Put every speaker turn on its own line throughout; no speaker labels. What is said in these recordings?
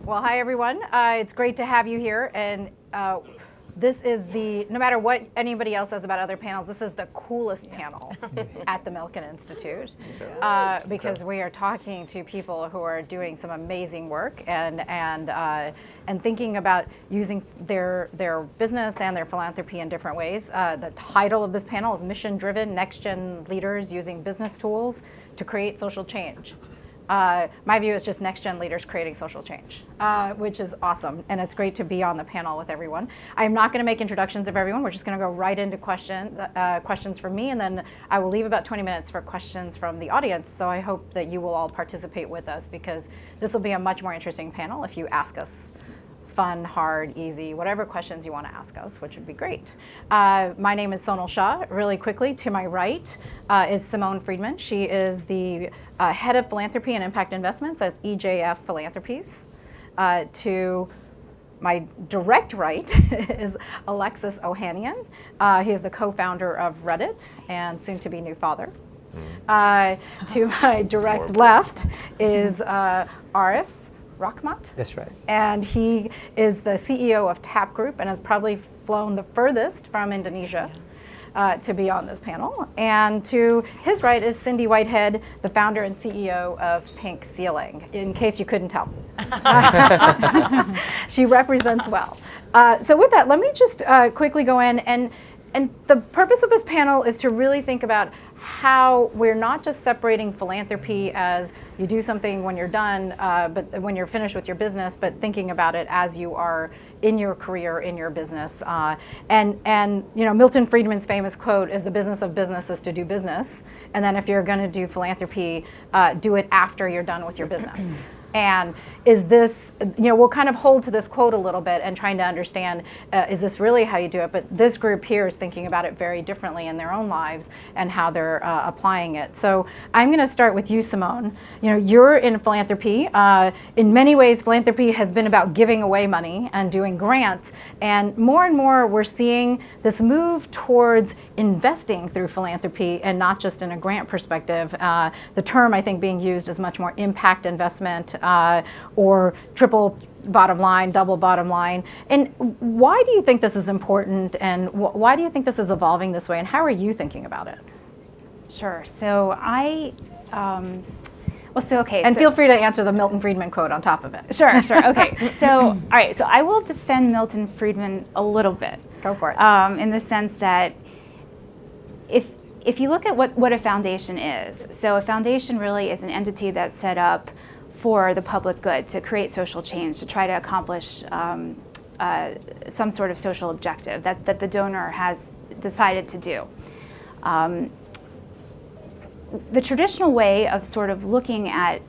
Well, hi everyone. It's great to have you here, and this is no matter what anybody else says about other panels, this is the coolest panel at the Milken Institute, because we are talking to people who are doing some amazing work and thinking about using their business and their philanthropy in different ways. The title of this panel is Mission-Driven NextGen Leaders Using Business Tools to Create Social Change. My view is just next-gen leaders creating social change, which is awesome, and it's great to be on the panel with everyone. I'm not going to make introductions of everyone. We're just going to go right into questions from me, and then I will leave about 20 minutes for questions from the audience, so I hope that you will all participate with us, because this will be a much more interesting panel if you ask us fun, hard, easy, whatever questions you want to ask us, which would be great. My name is Sonal Shah. Really quickly, to my right is Simone Friedman. She is the head of philanthropy and impact investments at EJF Philanthropies. To my direct right is Alexis Ohanian. He is the co-founder of Reddit and soon to be new father. To my direct left is Arif. Rachmat.
That's right.
And he is the CEO of TAP Group and has probably flown the furthest from Indonesia to be on this panel. And to his right is Cindy Whitehead, the founder and CEO of Pink Ceiling, in case you couldn't tell. She represents well. So with that, let me just quickly go in, and the purpose of this panel is to really think about how we're not just separating philanthropy as you do something when you're done, but when you're finished with your business, but thinking about it as you are in your career, in your business. And you know, Milton Friedman's famous quote is, "The business of business is to do business." And then if you're going to do philanthropy, do it after you're done with your business. And is this, you know, we'll kind of hold to this quote a little bit and trying to understand, is this really how you do it? But this group here is thinking about it very differently in their own lives and how they're applying it. So I'm going to start with you, Simone. You know, you're in philanthropy. In many ways, philanthropy has been about giving away money and doing grants. And more we're seeing this move towards investing through philanthropy and not just in a grant perspective. The term, I think, being used is much more impact investment, or triple bottom line, double bottom line. And why do you think this is important, and why do you think this is evolving this way, and how are you thinking about it?
Sure. So okay.
And feel free to answer the Milton Friedman quote on top of it.
Sure. Okay. So, all right. So I will defend Milton Friedman a little bit.
Go for it.
In the sense that if you look at what a foundation is, so a foundation really is an entity that's set up for the public good, to create social change, to try to accomplish some sort of social objective that the donor has decided to do. The traditional way of sort of looking at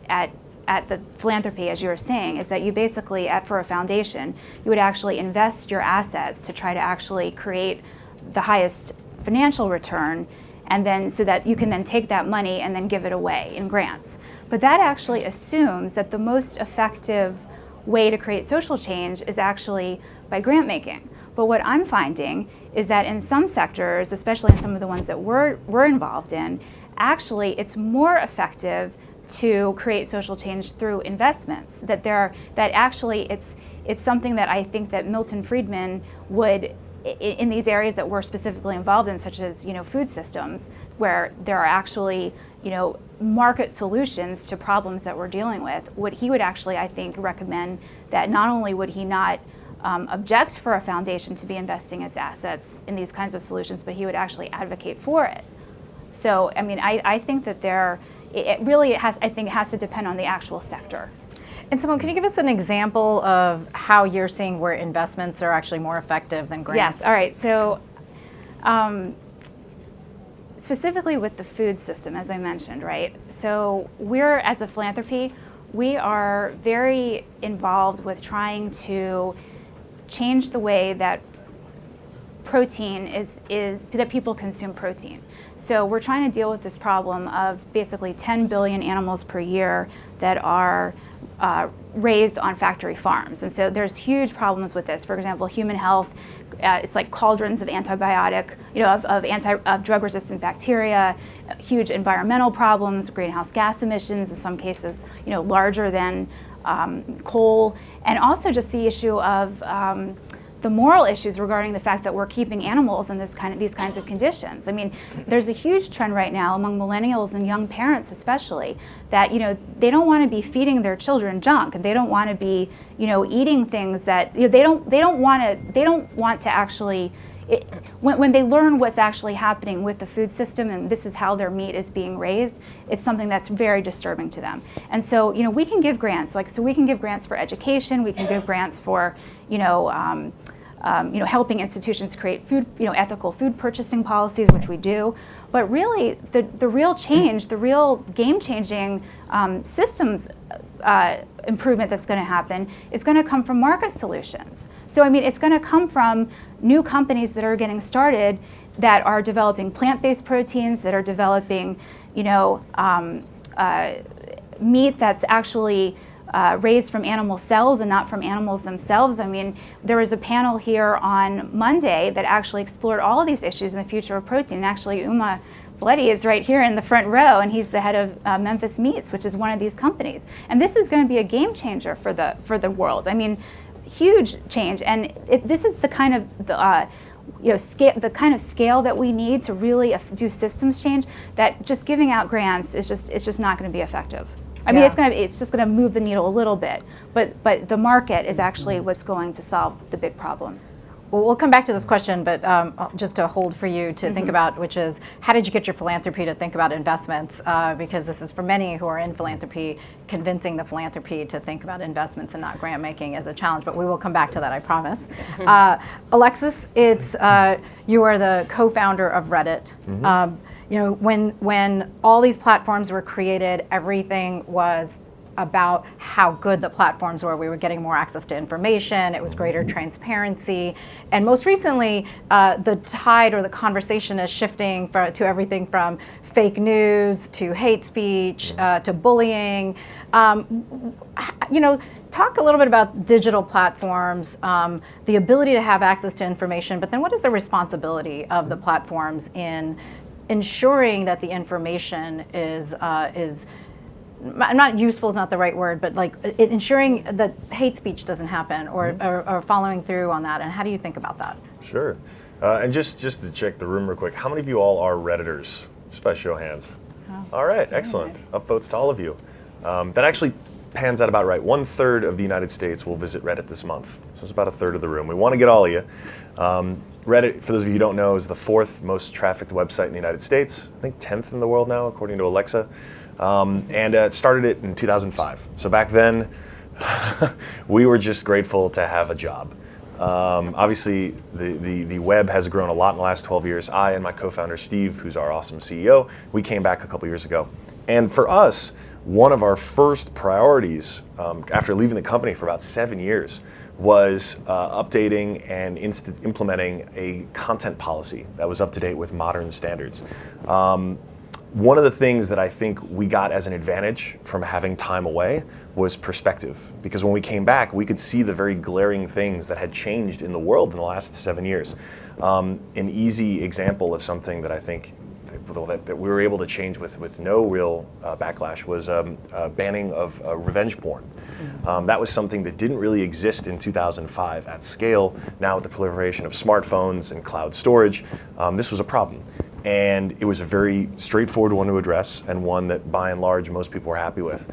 the philanthropy, as you were saying, is that you basically, for a foundation, you would actually invest your assets to try to actually create the highest financial return, and then so that you can then take that money and then give it away in grants. But that actually assumes that the most effective way to create social change is actually by grant making. But what I'm finding is that in some sectors, especially in some of the ones that we're involved in, actually it's more effective to create social change through investments. That actually it's something that I think that Milton Friedman would, in these areas that we're specifically involved in, such as, you know, food systems, where there are actually, you know, market solutions to problems that we're dealing with, he would actually, I think, recommend that not only would he not object for a foundation to be investing its assets in these kinds of solutions, but he would actually advocate for it. So, I mean, I think that it has to depend on the actual sector.
And Simone, can you give us an example of how you're seeing where investments are actually more effective than grants?
Yes, all right. So specifically with the food system, as I mentioned, right? So as a philanthropy, we are very involved with trying to change the way that protein is that people consume protein. So we're trying to deal with this problem of basically 10 billion animals per year that are raised on factory farms. And so there's huge problems with this. For example, human health, it's like cauldrons of antibiotic, of drug-resistant bacteria, huge environmental problems, greenhouse gas emissions, in some cases, larger than coal, and also just the issue of the moral issues regarding the fact that we're keeping animals in these kinds of conditions. I mean, there's a huge trend right now among millennials and young parents especially that, you know, they don't want to be feeding their children junk, and they don't want to be, you know, eating things that, you know, they don't want to actually, when they learn what's actually happening with the food system and this is how their meat is being raised, it's something that's very disturbing to them. And so, you know, we can give grants, so we can give grants for education, we can give grants for, helping institutions create food, ethical food purchasing policies, which we do. But really, the real change, the real game-changing systems improvement that's going to happen is going to come from market solutions. So, I mean, it's going to come from new companies that are getting started that are developing plant-based proteins, that are developing, meat that's actually raised from animal cells and not from animals themselves. I mean, there was a panel here on Monday that actually explored all of these issues in the future of protein. And actually, Uma Bloody is right here in the front row, and he's the head of Memphis Meats, which is one of these companies. And this is going to be a game changer for the world. I mean, huge change. And this is the kind of scale that we need to really do systems change. That just giving out grants is just not going to be effective. I mean, it's just going to move the needle a little bit, but the market is actually what's going to solve the big problems.
Well, we'll come back to this question, but just to hold for you to think about, which is, how did you get your philanthropy to think about investments? Because this is for many who are in philanthropy, convincing the philanthropy to think about investments and not grant making as a challenge. But we will come back to that, I promise. Alexis, you are the co-founder of Reddit. When all these platforms were created, everything was about how good the platforms were. We were getting more access to information, it was greater transparency, and most recently, the tide or the conversation is shifting to everything from fake news to hate speech to bullying. Talk a little bit about digital platforms, the ability to have access to information, but then what is the responsibility of the platforms in ensuring that the information is not useful is not the right word, but ensuring that hate speech doesn't happen or following through on that. And how do you think about that?
Sure. And just to check the room real quick, how many of you all are Redditors? Just by show of hands. Oh, all right, excellent. Upvotes to all of you. That actually pans out about right. 1/3 of the United States will visit Reddit this month. So it's about 1/3 of the room. We want to get all of you. Reddit, for those of you who don't know, is the 4th most trafficked website in the United States. I think 10th in the world now, according to Alexa. And it started it in 2005. So back then, we were just grateful to have a job. Obviously, the web has grown a lot in the last 12 years. I and my co-founder, Steve, who's our awesome CEO, we came back a couple years ago. And for us, one of our first priorities after leaving the company for about 7 years was updating and implementing a content policy that was up to date with modern standards. One of the things that I think we got as an advantage from having time away was perspective. Because when we came back, we could see the very glaring things that had changed in the world in the last 7 years. An easy example of something that I think that we were able to change with no real backlash was banning of revenge porn. That was something that didn't really exist in 2005 at scale. Now with the proliferation of smartphones and cloud storage, this was a problem. And it was a very straightforward one to address, and one that by and large most people were happy with.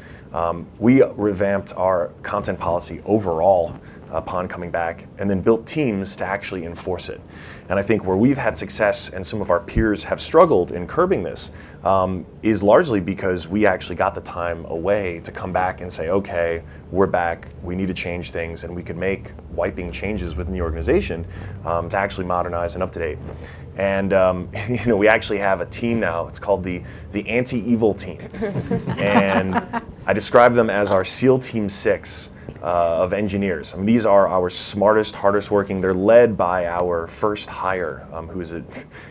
We revamped our content policy overall upon coming back, and then built teams to actually enforce it. And I think where we've had success and some of our peers have struggled in curbing this is largely because we actually got the time away to come back and say, okay, we're back, we need to change things, and we could make wiping changes within the organization to actually modernize and up to date. And we actually have a team now. It's called the anti-evil team, and I describe them as our SEAL Team 6 of engineers. I mean, these are our smartest, hardest working. They're led by our first hire,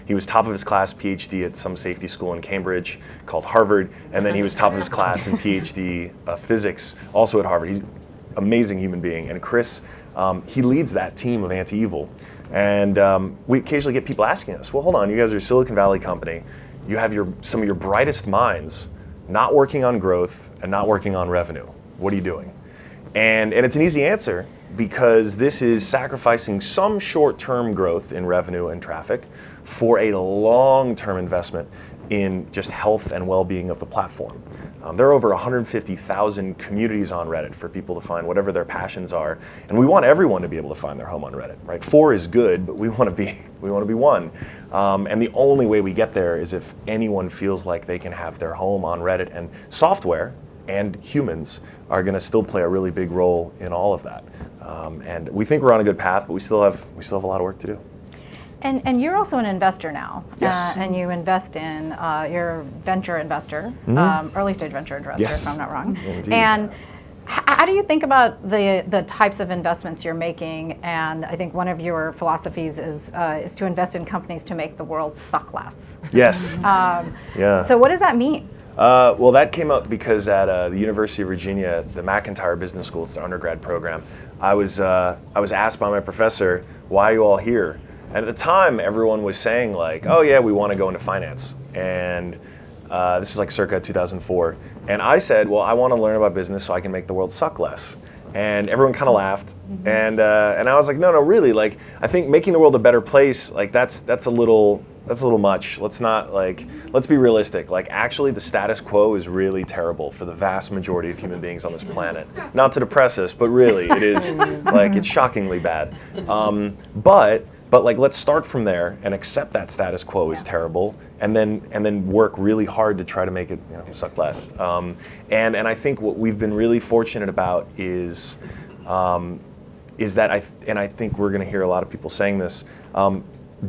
he was top of his class PhD at some safety school in Cambridge called Harvard, and then he was top of his class in PhD physics, also at Harvard. He's an amazing human being. And Chris, he leads that team of anti-evil. And we occasionally get people asking us, well, hold on, you guys are a Silicon Valley company. You have some of your brightest minds not working on growth and not working on revenue. What are you doing? And it's an easy answer because this is sacrificing some short-term growth in revenue and traffic for a long-term investment in just health and well-being of the platform. There are over 150,000 communities on Reddit for people to find whatever their passions are, and we want everyone to be able to find their home on Reddit, right? 4 is good, but we want to be 1. And the only way we get there is if anyone feels like they can have their home on Reddit, and software and humans are going to still play a really big role in all of that. And we think we're on a good path, but we still have a lot of work to do.
And you're also an investor now.
Yes.
And you invest in, you're a venture investor, early stage venture investor,
Yes.
if I'm not wrong.
Indeed.
And how do you think about the types of investments you're making? And I think one of your philosophies is to invest in companies to make the world suck less.
Yes. Yeah.
So what does that mean?
Well, that came up because at the University of Virginia, the McIntyre Business School, it's an undergrad program, I was asked by my professor, why are you all here? And at the time, everyone was saying like, oh yeah, we want to go into finance. And this is like circa 2004. And I said, well, I want to learn about business so I can make the world suck less. And everyone kind of laughed. And I was like, no, really, like, I think making the world a better place, like that's a little much. Let's be realistic. Like, actually, the status quo is really terrible for the vast majority of human beings on this planet. Not to depress us, but really, it is, like, it's shockingly bad. But like, let's start from there and accept that status quo is terrible, and then work really hard to try to make it, suck less. And I think what we've been really fortunate about is that I think we're going to hear a lot of people saying this.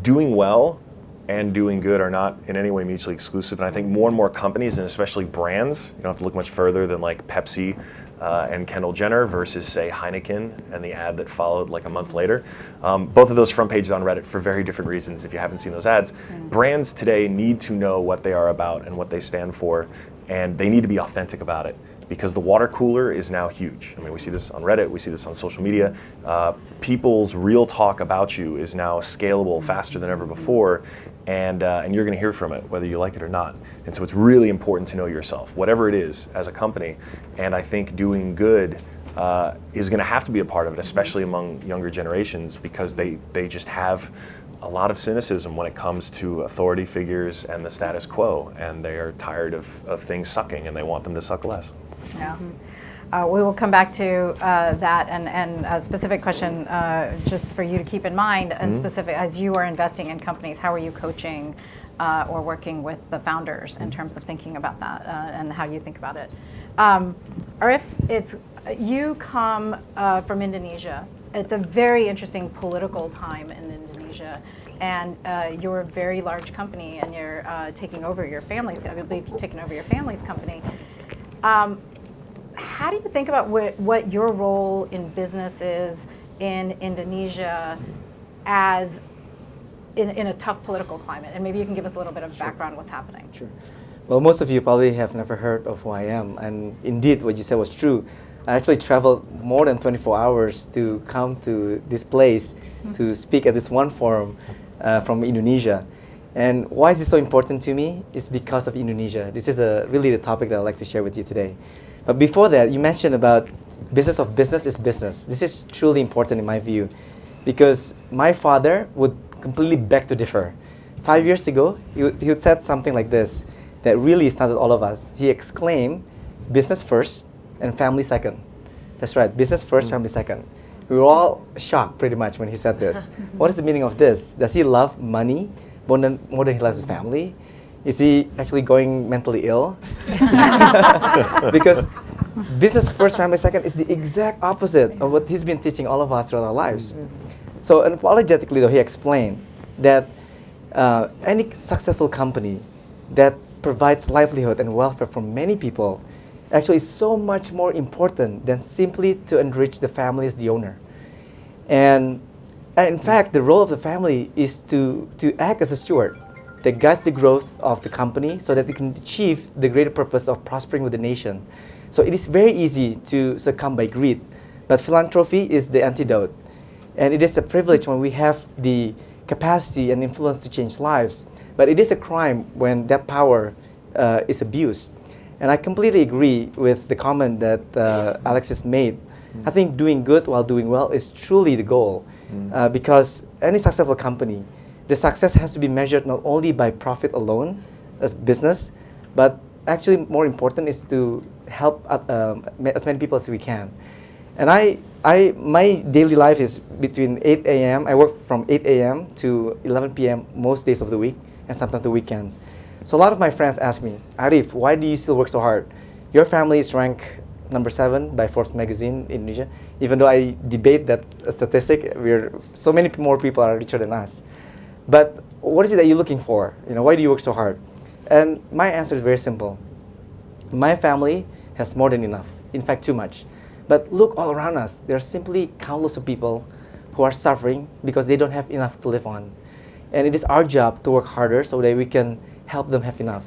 Doing well and doing good are not in any way mutually exclusive. And I think more and more companies, and especially brands, you don't have to look much further than like Pepsi and Kendall Jenner versus, say, Heineken and the ad that followed like a month later. Both of those front pages on Reddit for very different reasons if you haven't seen those ads. Brands today need to know what they are about and what they stand for, and they need to be authentic about it. Because the water cooler is now huge. I mean, we see this on Reddit, we see this on social media. People's real talk about you is now scalable faster than ever before, and you're going to hear from it, whether you like it or not. And so it's really important to know yourself, whatever it is, as a company. And I think doing good is going to have to be a part of it, especially among younger generations, because they just have a lot of cynicism when it comes to authority figures and the status quo, and they are tired of things sucking, and they want them to suck less.
Yeah. We will come back to that and a specific question just for you to keep in mind, and specific as you are investing in companies, how are you coaching or working with the founders in terms of thinking about that and how you think about it? Arif, you come from Indonesia. It's a very interesting political time in Indonesia. And you're a very large company, and you're taking over your family's. I believe you've taken over your family's company. How do you think about what your role in business is in Indonesia as in a tough political climate? And maybe you can give us a little bit of background on what's happening.
Sure. Well, most of you probably have never heard of who I am. And indeed, what you said was true. I actually traveled more than 24 hours to come to this place to speak at this one forum from Indonesia. And why is this so important to me? It's because of Indonesia. This is really the topic that I'd like to share with you today. But before that, you mentioned about business of business is business. This is truly important in my view, because my father would completely beg to differ. 5 years ago, he said something like this that really started all of us. He exclaimed, business first and family second. That's right, business first, family second. We were all shocked pretty much when he said this. What is the meaning of this? Does he love money more than he loves his family? Is he actually going mentally ill? Because business first, family second is the exact opposite of what he's been teaching all of us throughout our lives. So unapologetically, though, he explained that any successful company that provides livelihood and welfare for many people actually is so much more important than simply to enrich the family as the owner. And in fact, the role of the family is to act as a steward that guides the growth of the company so that it can achieve the greater purpose of prospering with the nation. So it is very easy to succumb by greed, but philanthropy is the antidote. And it is a privilege when we have the capacity and influence to change lives, but it is a crime when that power is abused. And I completely agree with the comment that Alexis made I think doing good while doing well is truly the goal, because any successful company, the success has to be measured not only by profit alone as business, but actually more important is to help as many people as we can. And my daily life is between 8 a.m. I work from 8 a.m. to 11 p.m. most days of the week, and sometimes the weekends. So a lot of my friends ask me, Arif, why do you still work so hard? Your family is ranked number 7 by Forbes magazine in Indonesia. Even though I debate that statistic, so many more people are richer than us. But what is it that you're looking for? Why do you work so hard? And my answer is very simple. My family has more than enough. In fact, too much. But look all around us. There are simply countless of people who are suffering because they don't have enough to live on. And it is our job to work harder so that we can help them have enough.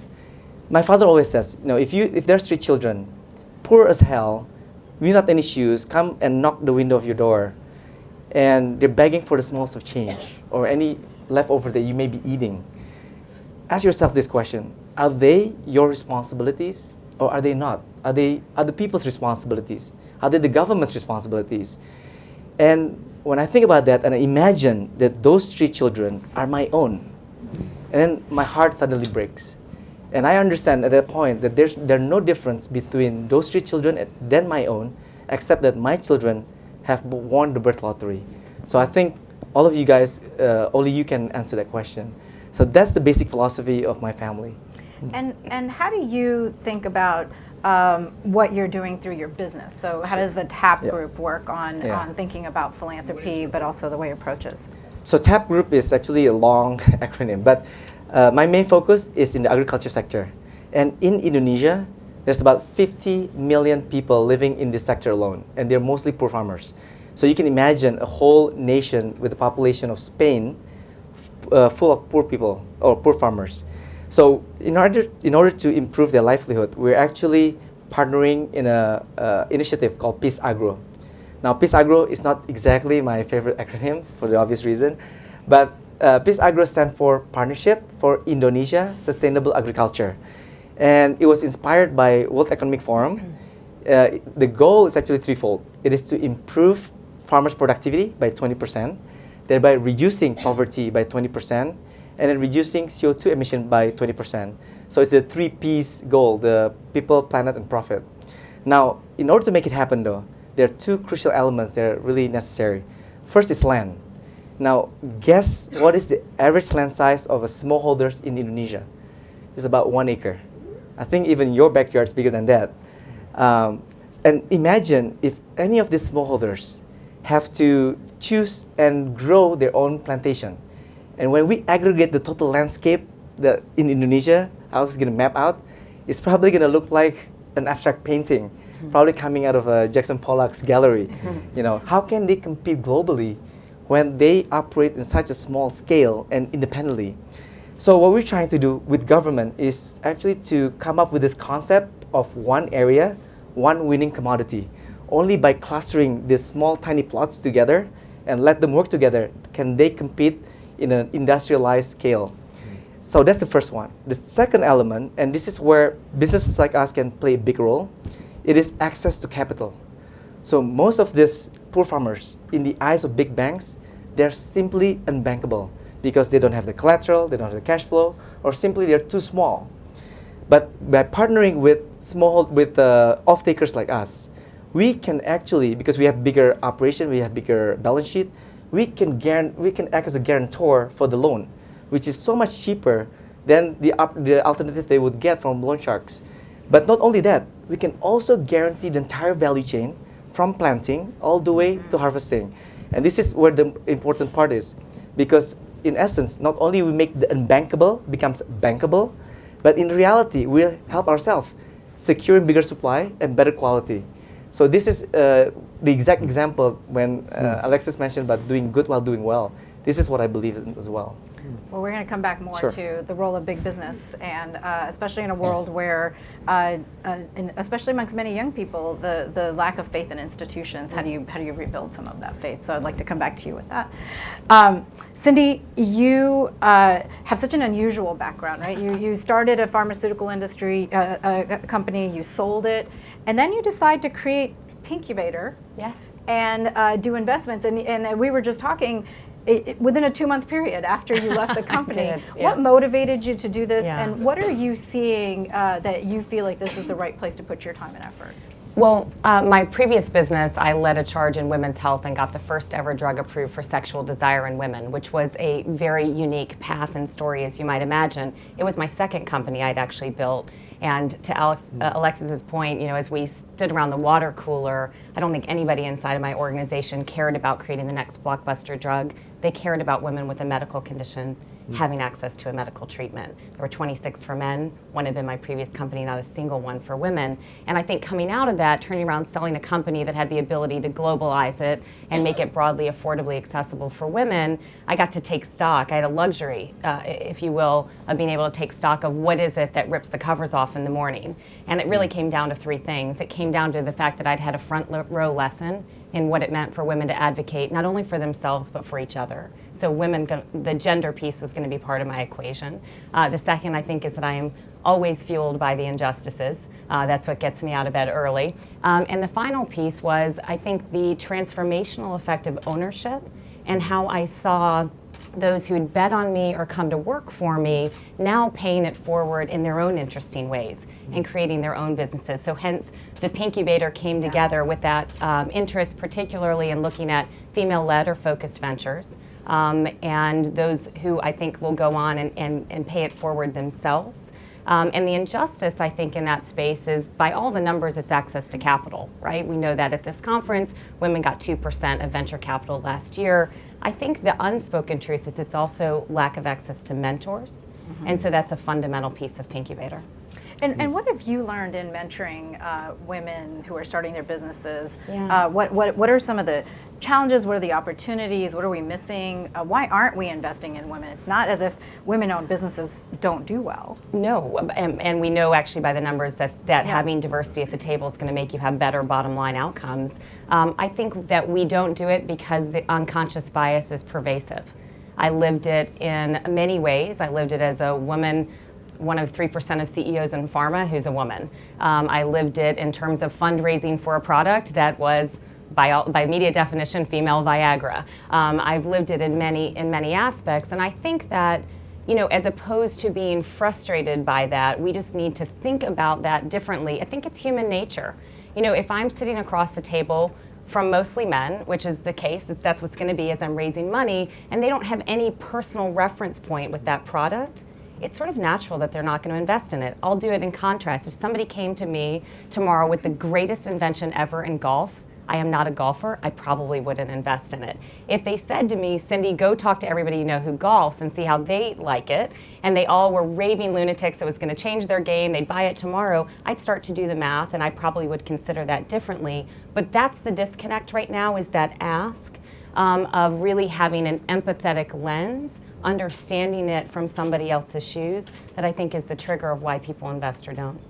My father always says, if there's 3 children, poor as hell, without any shoes, come and knock the window of your door, and they're begging for the smallest of change or any leftover that you may be eating. Ask yourself this question: are they your responsibilities or are they not? Are they other people's responsibilities? Are they the government's responsibilities? And when I think about that and I imagine that those 3 children are my own, and then my heart suddenly breaks. And I understand at that point that there's no difference between those 3 children than my own, except that my children have won the birth lottery. So I think all of you guys, only you can answer that question. So that's the basic philosophy of my family.
And how do you think about what you're doing through your business? So how does the TAP group work on thinking about philanthropy, but also the way it approaches?
So TAP group is actually a long acronym, but my main focus is in the agriculture sector. And in Indonesia, there's about 50 million people living in this sector alone, and they're mostly poor farmers. So you can imagine a whole nation with a population of Spain full of poor people or poor farmers. So in order to improve their livelihood, we're actually partnering in an initiative called Peace Agro. Now, Peace Agro is not exactly my favorite acronym for the obvious reason, but Peace Agro stands for Partnership for Indonesia Sustainable Agriculture. And it was inspired by World Economic Forum. The goal is actually threefold. It is to improve farmers' productivity by 20%, thereby reducing poverty by 20%, and then reducing CO2 emission by 20%. So it's the 3 P's goal, the people, planet, and profit. Now, in order to make it happen though, there are 2 crucial elements that are really necessary. First is land. Now, guess what is the average land size of a smallholders in Indonesia? It's about 1 acre. I think even your backyard is bigger than that. And imagine if any of these smallholders have to choose and grow their own plantation. And when we aggregate the total landscape that in Indonesia, I was going to map out, it's probably going to look like an abstract painting, probably coming out of Jackson Pollock's gallery. How can they compete globally when they operate in such a small scale and independently? So what we're trying to do with government is actually to come up with this concept of one area, one winning commodity. Only by clustering these small tiny plots together and let them work together can they compete in an industrialized scale. So that's the first one. The second element, and this is where businesses like us can play a big role, it is access to capital. So most of these poor farmers, in the eyes of big banks, they're simply unbankable because they don't have the collateral, they don't have the cash flow, or simply they're too small. But by partnering with off-takers like us, we can actually, because we have bigger operation, we have bigger balance sheet, we can act as a guarantor for the loan, which is so much cheaper than the alternative they would get from loan sharks. But not only that, we can also guarantee the entire value chain from planting all the way to harvesting. And this is where the important part is, because in essence, not only we make the unbankable becomes bankable, but in reality, we'll help ourselves securing bigger supply and better quality. So this is the exact example when Alexis mentioned about doing good while doing well. This is what I believe as well.
Well, we're going to come back more to the role of big business, and especially in a world where, especially amongst many young people, the lack of faith in institutions. How do you rebuild some of that faith? So I'd like to come back to you with that. Cindy, you have such an unusual background, right? You started a pharmaceutical industry company, you sold it, and then you decide to create Pinkubator.
Yes.
And do investments. And we were just talking within a 2-month period after you left the company.
I did, yeah.
What motivated you to do this,
Yeah.
and what are you seeing that you feel like this is the right place to put your time and effort?
Well, my previous business, I led a charge in women's health and got the first ever drug approved for sexual desire in women, which was a very unique path and story, as you might imagine. It was my second company I'd actually built. And to Alexis's point, as we stood around the water cooler, I don't think anybody inside of my organization cared about creating the next blockbuster drug. They cared about women with a medical condition having access to a medical treatment. There were 26 for men. One had been my previous company, not a single one for women. And I think coming out of that, turning around selling a company that had the ability to globalize it and make it broadly, affordably accessible for women, I got to take stock. I had a luxury, if you will, of being able to take stock of what is it that rips the covers off in the morning. And it really came down to 3 things. It came down to the fact that I'd had a front row lesson in what it meant for women to advocate, not only for themselves, but for each other. So the gender piece was going to be part of my equation. The second, I think, is that I am always fueled by the injustices. That's what gets me out of bed early. And the final piece was, I think, the transformational effect of ownership and how I saw those who'd bet on me or come to work for me now paying it forward in their own interesting ways and creating their own businesses. So hence the Pinkubator came together with that interest, particularly in looking at female-led or focused ventures, and those who I think will go on and pay it forward themselves. And the injustice, I think, in that space is, by all the numbers, it's access to capital, right? We know that at this conference, women got 2% of venture capital last year. I think the unspoken truth is it's also lack of access to mentors. And so that's a fundamental piece of Pinkubator.
And what have you learned in mentoring women who are starting their businesses?
Yeah.
What are some of the challenges? What are the opportunities? What are we missing? Why aren't we investing in women? It's not as if women-owned businesses don't do well.
No, and we know actually by the numbers that having diversity at the table is going to make you have better bottom line outcomes. I think that we don't do it because the unconscious bias is pervasive. I lived it in many ways. I lived it as a woman, one of 3% of CEOs in pharma who's a woman. I lived it in terms of fundraising for a product that was, by media definition, female Viagra. I've lived it in many aspects, and I think that, as opposed to being frustrated by that, we just need to think about that differently. I think it's human nature. If I'm sitting across the table from mostly men, which is the case, if that's what's going to be as I'm raising money, and they don't have any personal reference point with that product, it's sort of natural that they're not going to invest in it. I'll do it in contrast. If somebody came to me tomorrow with the greatest invention ever in golf, I am not a golfer, I probably wouldn't invest in it. If they said to me, Cindy, go talk to everybody you know who golfs and see how they like it, and they all were raving lunatics, it was going to change their game, they'd buy it tomorrow, I'd start to do the math, and I probably would consider that differently. But that's the disconnect right now, is that ask of really having an empathetic lens, understanding it from somebody else's shoes, that I think is the trigger of why people invest or don't.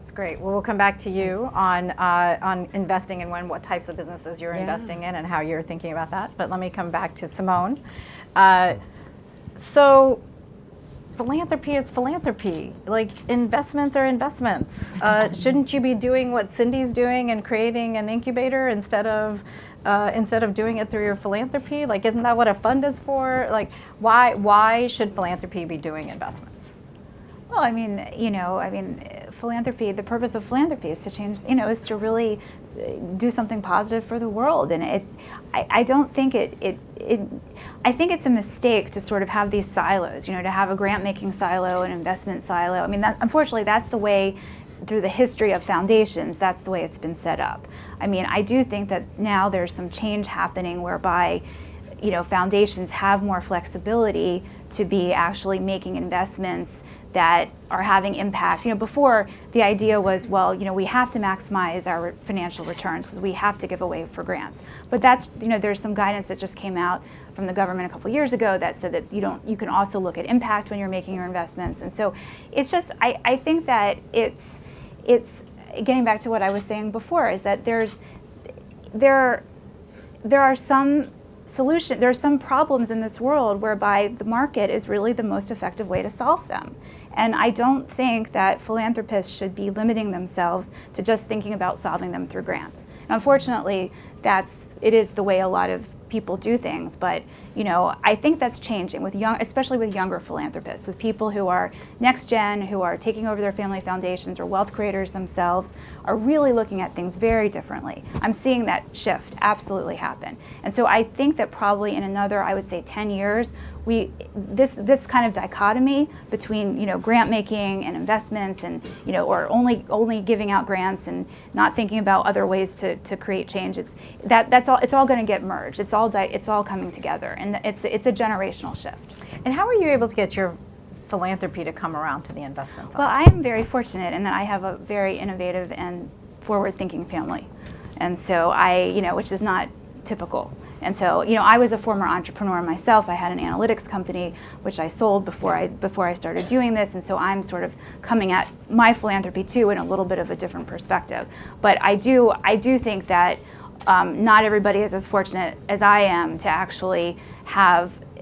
That's great. Well, we'll come back to you on investing in what types of businesses you're investing in and how you're thinking about that. But let me come back to Simone. So philanthropy is philanthropy. Like, investments are investments. Shouldn't you be doing what Cindy's doing and creating an incubator instead of doing it through your philanthropy? Like, isn't that what a fund is for? Like, why should philanthropy be doing investments?
Well, philanthropy, the purpose of philanthropy is to change, is to really do something positive for the world. And I don't think I think it's a mistake to sort of have these silos, to have a grant-making silo, an investment silo. Unfortunately, that's the way, through the history of foundations, that's the way it's been set up. I do think that now there's some change happening whereby, foundations have more flexibility to be actually making investments that are having impact. Before, the idea was, we have to maximize our financial returns because we have to give away for grants. But that's, there's some guidance that just came out from the government a couple years ago that said that you can also look at impact when you're making your investments. And so it's just, I think that it's getting back to what I was saying before, is that there are some problems in this world whereby the market is really the most effective way to solve them. And I don't think that philanthropists should be limiting themselves to just thinking about solving them through grants. And unfortunately, it is the way a lot of people do things, but I think that's changing with especially with younger philanthropists, with people who are next gen, who are taking over their family foundations or wealth creators themselves, are really looking at things very differently. I'm seeing that shift absolutely happen. And so I think that probably in another, I would say 10 years, this kind of dichotomy between grant making and investments and or only giving out grants and not thinking about other ways to create change, it's all going to get merged. It's all coming together, and it's a generational shift.
And how are you able to get your philanthropy to come around to the investment side?
Well, I am very fortunate in that I have a very innovative and forward-thinking family, and so which is not typical. And so, I was a former entrepreneur myself. I had an analytics company, which I sold before I started doing this. And so I'm sort of coming at my philanthropy too in a little bit of a different perspective. But I do think that not everybody is as fortunate as I am to actually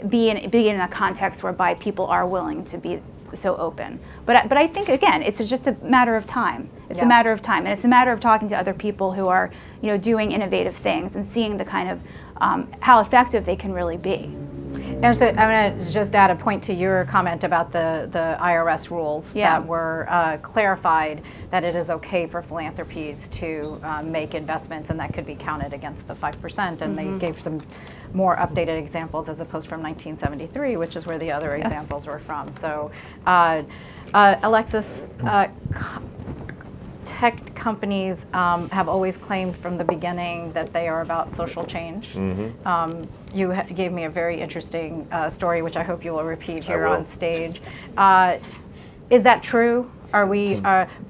be in a context whereby people are willing to be so open. But I think, again, it's just a matter of time. It's a matter of time, and it's a matter of talking to other people who are doing innovative things and seeing the kind of how effective they can really be.
And so I'm going to just add a point to your comment about the IRS rules that were clarified that it is okay for philanthropies to make investments, and that could be counted against the 5%. And they gave some more updated examples as opposed from 1973, which is where the other examples were from. So, Alexis, tech companies have always claimed from the beginning that they are about social change. You gave me a very interesting story, which I hope you will repeat here on stage. Is that true? Are we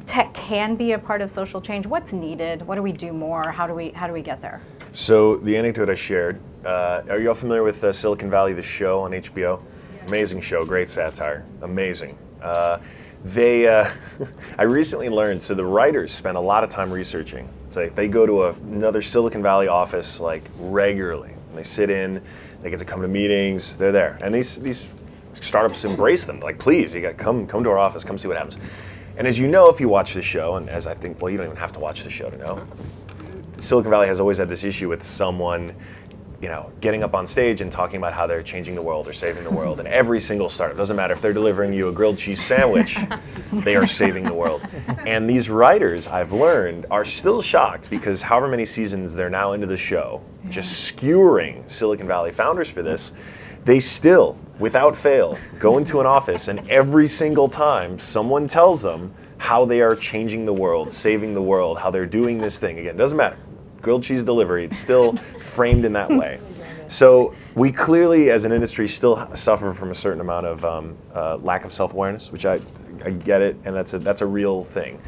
tech can be a part of social change? What's needed? What do we do more? How do we get there?
So the anecdote I shared. Are you all familiar with Silicon Valley, the show on HBO? Amazing show, great satire, amazing. I recently learned, so the writers spend a lot of time researching. It's like they go to another Silicon Valley office like regularly. And they sit in, they get to come to meetings, they're there. And these startups embrace them, like, please, you got come to our office, come see what happens. And as you know, if you watch the show, and as I think, well, you don't even have to watch the show to know, Silicon Valley has always had this issue with someone getting up on stage and talking about how they're changing the world or saving the world. And every single startup, doesn't matter if they're delivering you a grilled cheese sandwich, they are saving the world. And these writers, I've learned, are still shocked because however many seasons they're now into the show, just skewering Silicon Valley founders for this, they still, without fail, go into an office and every single time someone tells them how they are changing the world, saving the world, how they're doing this thing. Again, it doesn't matter. Grilled cheese delivery, it's still framed in that way. So we clearly, as an industry, still suffer from a certain amount of lack of self-awareness, which I get it, and that's a real thing.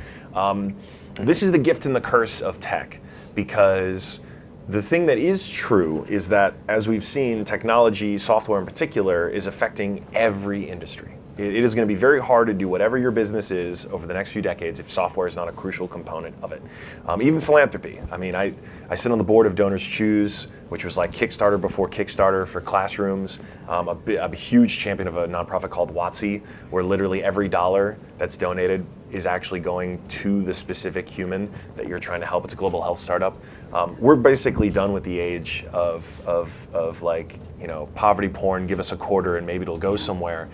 This is the gift and the curse of tech, because the thing that is true is that, as we've seen, technology, software in particular, is affecting every industry. It is going to be very hard to do whatever your business is over the next few decades if software is not a crucial component of it. Even philanthropy. I mean, I sit on the board of Donors Choose, which was like Kickstarter before Kickstarter for classrooms. I'm a huge champion of a nonprofit called WotC, where literally every dollar that's donated is actually going to the specific human that you're trying to help. It's a global health startup. We're basically done with the age of like, poverty porn, give us a quarter and maybe it'll go somewhere.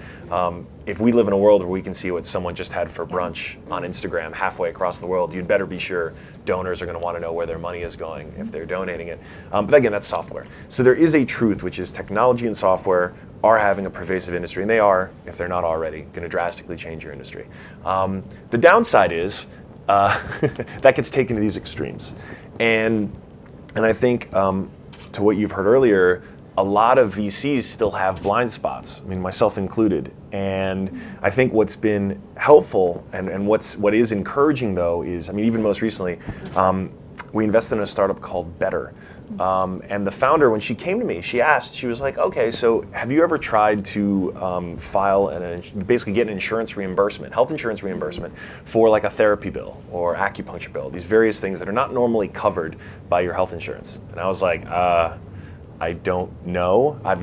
If we live in a world where we can see what someone just had for brunch on Instagram halfway across the world, you'd better be sure donors are going to want to know where their money is going if they're donating it. But again, that's software. So there is a truth, which is technology and software are having a pervasive industry, and they are, if they're not already, going to drastically change your industry. The downside is that gets taken to these extremes. And I think, to what you've heard earlier, a lot of VCs still have blind spots, I mean, myself included. And I think what's been helpful and what is encouraging, though, is, I mean, even most recently, we invested in a startup called Better. And the founder, when she came to me, she was like, okay, so have you ever tried to file basically get an insurance reimbursement, health insurance reimbursement for like a therapy bill or acupuncture bill, these various things that are not normally covered by your health insurance? And I was like, I don't know. I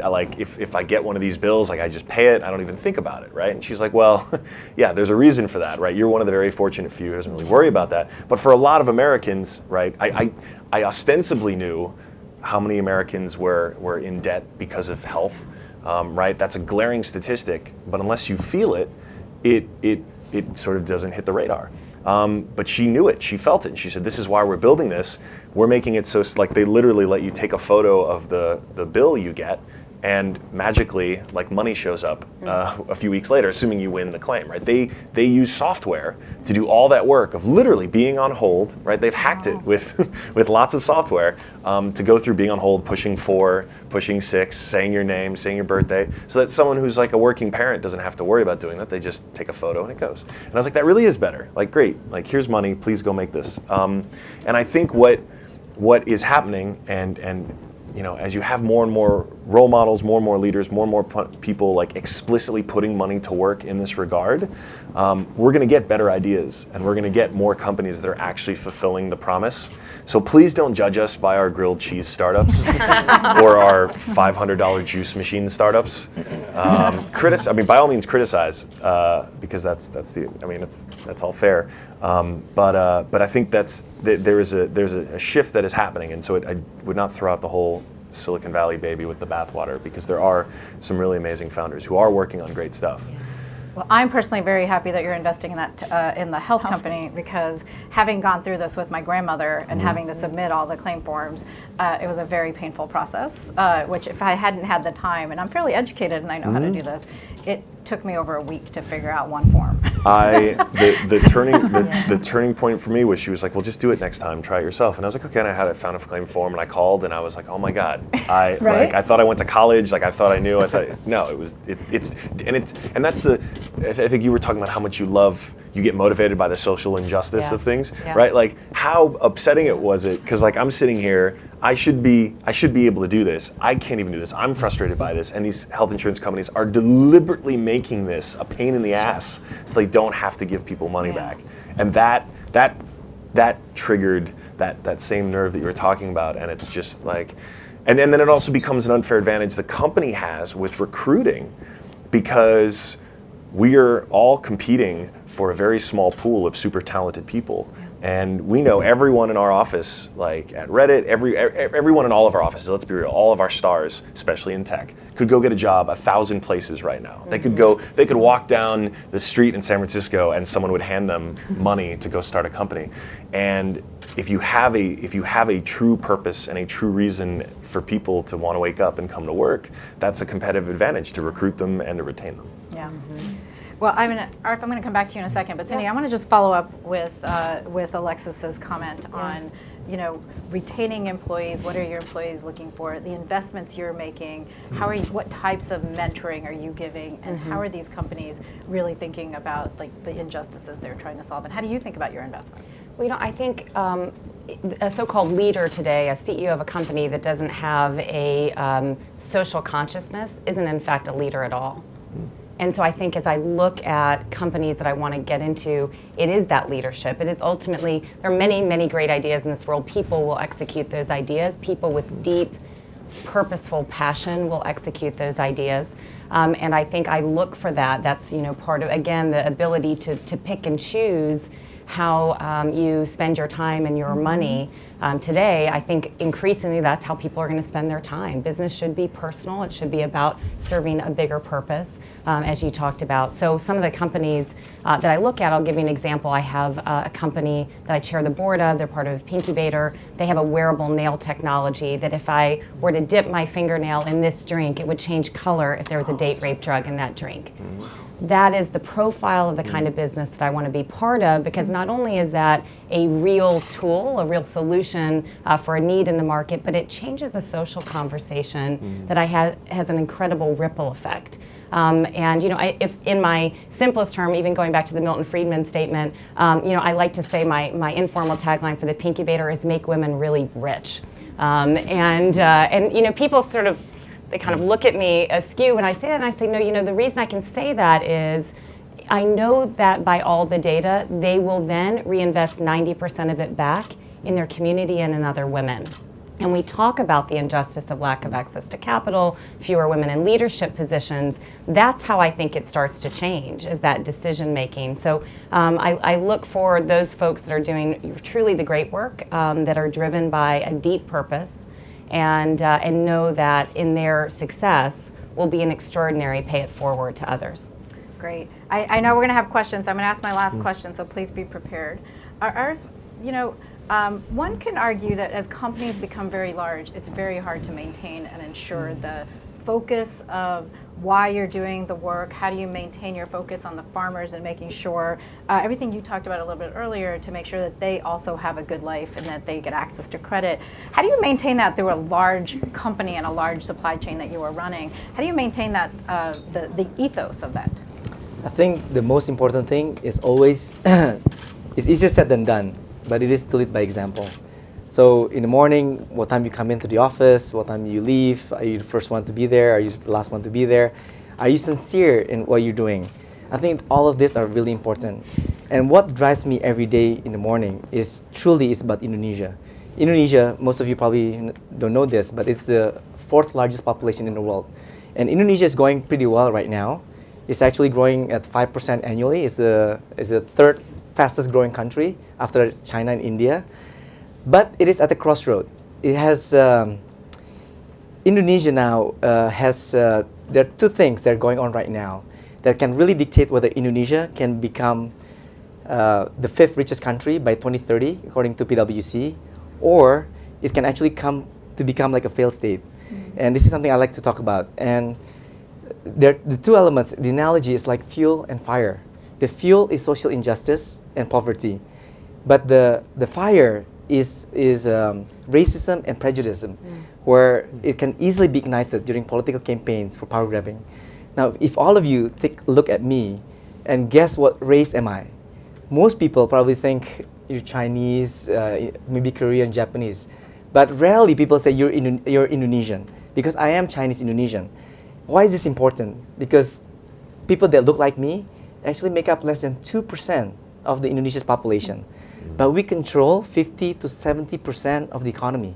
like if I get one of these bills, like I just pay it. I don't even think about it, right? And she's like, well, yeah, there's a reason for that, right? You're one of the very fortunate few who doesn't really worry about that. But for a lot of Americans, right, I ostensibly knew how many Americans were in debt because of health, right? That's a glaring statistic, but unless you feel it, it sort of doesn't hit the radar. But she knew it, she felt it, and she said, this is why we're building this. We're making it so, like, they literally let you take a photo of the bill you get, and magically, like, money shows up a few weeks later, assuming you win the claim, right? They use software to do all that work of literally being on hold, right? They've hacked it with lots of software to go through being on hold, pushing 4, pushing 6, saying your name, saying your birthday, so that someone who's like a working parent doesn't have to worry about doing that. They just take a photo and it goes. And I was like, that really is better. Like, great, like, here's money, please go make this. And I think what is happening, and you know, as you have more and more role models, more and more leaders, more and more people like explicitly putting money to work in this regard, we're going to get better ideas, and we're going to get more companies that are actually fulfilling the promise. So please don't judge us by our grilled cheese startups or our $500 juice machine startups. I mean, by all means, criticize because that's all fair. But I think there's a shift that is happening, and so I would not throw out the whole Silicon Valley baby with the bathwater, because there are some really amazing founders who are working on great stuff.
Well, I'm personally very happy that you're investing in that in the health company, because having gone through this with my grandmother and having to submit all the claim forms, it was a very painful process, which if I hadn't had the time, and I'm fairly educated and I know how to do this, it took me over a week to figure out one form.
The turning point for me was, she was like, well, just do it next time, try it yourself. And I was like, okay, and I found a claim form, and I called, and I was like, oh my God.
Right?
Like, I thought I went to college, like I thought I knew, no, and that's I think you were talking about how much you get motivated by the social injustice of things, right? Like, how upsetting it was because like, I'm sitting here, I should be able to do this. I can't even do this. I'm frustrated by this, and these health insurance companies are deliberately making this a pain in the ass so they don't have to give people money back. And that triggered that same nerve that you were talking about, and it's just like, and then it also becomes an unfair advantage the company has with recruiting, because we are all competing for a very small pool of super talented people. And we know everyone in our office, like at Reddit, everyone in all of our offices, let's be real, all of our stars, especially in tech, could go get a job 1,000 places right now. They could walk down the street in San Francisco and someone would hand them money to go start a company. And if you have a true purpose and a true reason for people to want to wake up and come to work, that's a competitive advantage to recruit them and to retain them.
Yeah. Well, Arif, I'm going to come back to you in a second, but Cindy, I want to just follow up with Alexis's comment on, you know, retaining employees. What are your employees looking for? The investments you're making. What types of mentoring are you giving, and how are these companies really thinking about like the injustices they're trying to solve? And how do you think about your investments?
Well, you know, I think a so-called leader today, a CEO of a company that doesn't have a social consciousness, isn't in fact a leader at all. And so I think as I look at companies that I want to get into, it is that leadership. It is ultimately, there are many, many great ideas in this world. People will execute those ideas. People with deep, purposeful passion will execute those ideas. And I think I look for that. That's, you know, part of, again, the ability to pick and choose how you spend your time and your money. Today, I think increasingly that's how people are going to spend their time. Business should be personal. It should be about serving a bigger purpose, as you talked about. So some of the companies that I look at, I'll give you an example. I have a company that I chair the board of. They're part of Pinkubator. They have a wearable nail technology that if I were to dip my fingernail in this drink, it would change color if there was a date rape drug in that drink. That is the profile of the kind of business that I want to be part of, because not only is that a real tool, a real solution for a need in the market, but it changes a social conversation that has an incredible ripple effect. And you know, if in my simplest term, even going back to the Milton Friedman statement, you know, I like to say my informal tagline for the Pinkubator is "Make women really rich," and you know, people sort of, they kind of look at me askew when I say that, and I say, no, you know, the reason I can say that is I know that by all the data, they will then reinvest 90% of it back in their community and in other women. and we talk about the injustice of lack of access to capital, fewer women in leadership positions, that's how I think it starts to change, is that decision making. So I look for those folks that are doing truly the great work, that are driven by a deep purpose, and know that in their success will be an extraordinary pay it forward to others.
Great. I know we're going to have questions. I'm going to ask my last question, so please be prepared. Arif, one can argue that as companies become very large, it's very hard to maintain and ensure the focus of why you're doing the work. How do you maintain your focus on the farmers and making sure everything you talked about a little bit earlier, to make sure that they also have a good life and that they get access to credit? How do you maintain that through a large company and a large supply chain that you are running? How do you maintain that, the ethos of that?
I think the most important thing is always, it's easier said than done, but it is to lead by example. So in the morning, what time you come into the office, what time you leave, are you the first one to be there, are you the last one to be there? Are you sincere in what you're doing? I think all of these are really important. And what drives me every day in the morning is about Indonesia. Indonesia, most of you probably don't know this, but it's the 4th largest population in the world. And Indonesia is going pretty well right now. It's actually growing at 5% annually. It's the 3rd fastest growing country after China and India. But it is at the crossroad. It has, Indonesia now there are 2 things that are going on right now that can really dictate whether Indonesia can become the 5th richest country by 2030, according to PwC, or it can actually come to become like a failed state. And this is something I like to talk about. And the 2 elements, the analogy is like fuel and fire. The fuel is social injustice and poverty, but the fire is racism and prejudice, where it can easily be ignited during political campaigns for power grabbing. Now, if all of you take a look at me and guess what race am I, most people probably think you're Chinese, maybe Korean, Japanese, but rarely people say you're Indonesian, because I am Chinese Indonesian. Why is this important? Because people that look like me actually make up less than 2% of the Indonesia's population. But we control 50 to 70% of the economy.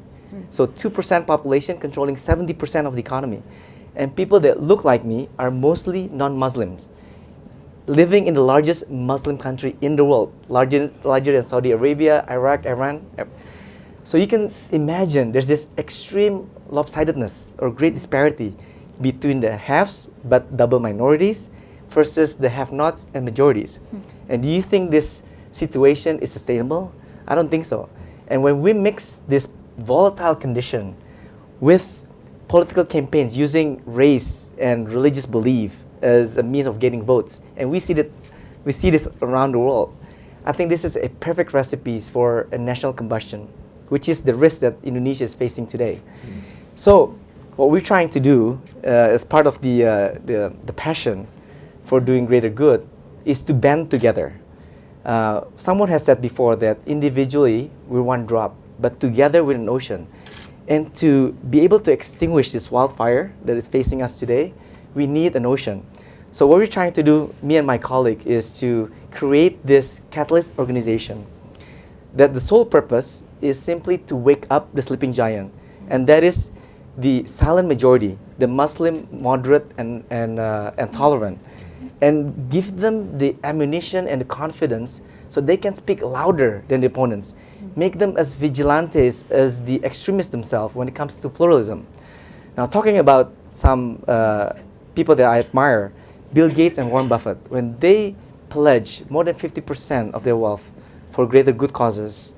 So 2% population controlling 70% of the economy. And people that look like me are mostly non-Muslims, living in the largest Muslim country in the world, larger than Saudi Arabia, Iraq, Iran. So you can imagine there's this extreme lopsidedness or great disparity between the haves but double minorities versus the have-nots and majorities. And do you think this situation is sustainable? I don't think so. And when we mix this volatile condition with political campaigns using race and religious belief as a means of getting votes, and we see this around the world, I think this is a perfect recipe for a national combustion, which is the risk that Indonesia is facing today. So what we're trying to do as part of the passion for doing greater good is to band together. Someone has said before that individually we're one drop, but together we're an ocean. And to be able to extinguish this wildfire that is facing us today, we need an ocean. So what we're trying to do, me and my colleague, is to create this catalyst organization that the sole purpose is simply to wake up the sleeping giant. And that is the silent majority, the Muslim, moderate, and tolerant, and give them the ammunition and the confidence so they can speak louder than the opponents. Make them as vigilantes as the extremists themselves when it comes to pluralism. Now, talking about some people that I admire, Bill Gates and Warren Buffett, when they pledge more than 50% of their wealth for greater good causes,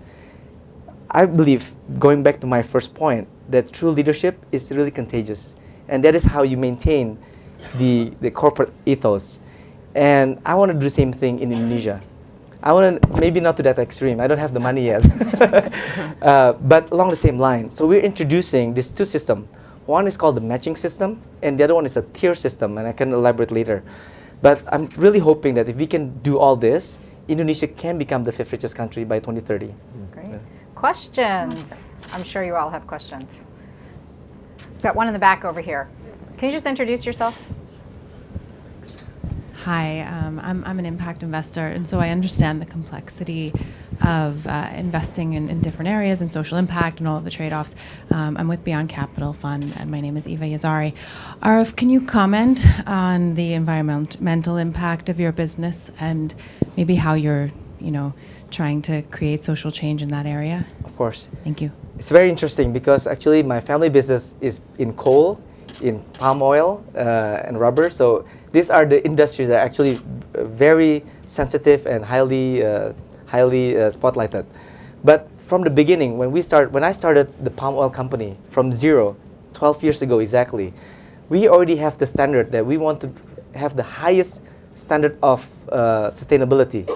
I believe, going back to my first point, that true leadership is really contagious. And that is how you maintain the corporate ethos. And I want to do the same thing in Indonesia. I want to, maybe not to that extreme, I don't have the money yet, but along the same line. So we're introducing these 2 systems. One is called the matching system, and the other one is a tier system, and I can elaborate later. But I'm really hoping that if we can do all this, Indonesia can become the 5th richest country by 2030.
Great. Yeah. Questions? I'm sure you all have questions. We've got one in the back over here. Can you just introduce yourself?
Hi, I'm an impact investor, and so I understand the complexity of investing in different areas and social impact and all of the trade-offs. I'm with Beyond Capital Fund, and my name is Eva Yazari. Arif, can you comment on the environmental impact of your business and maybe how you're, trying to create social change in that area?
Of course.
Thank you.
It's very interesting because actually my family business is in coal, in palm oil, and rubber. So these are the industries that are actually very sensitive and highly spotlighted. But from the beginning, when I started the palm oil company from zero, 12 years ago exactly, we already have the standard that we want to have the highest standard of sustainability.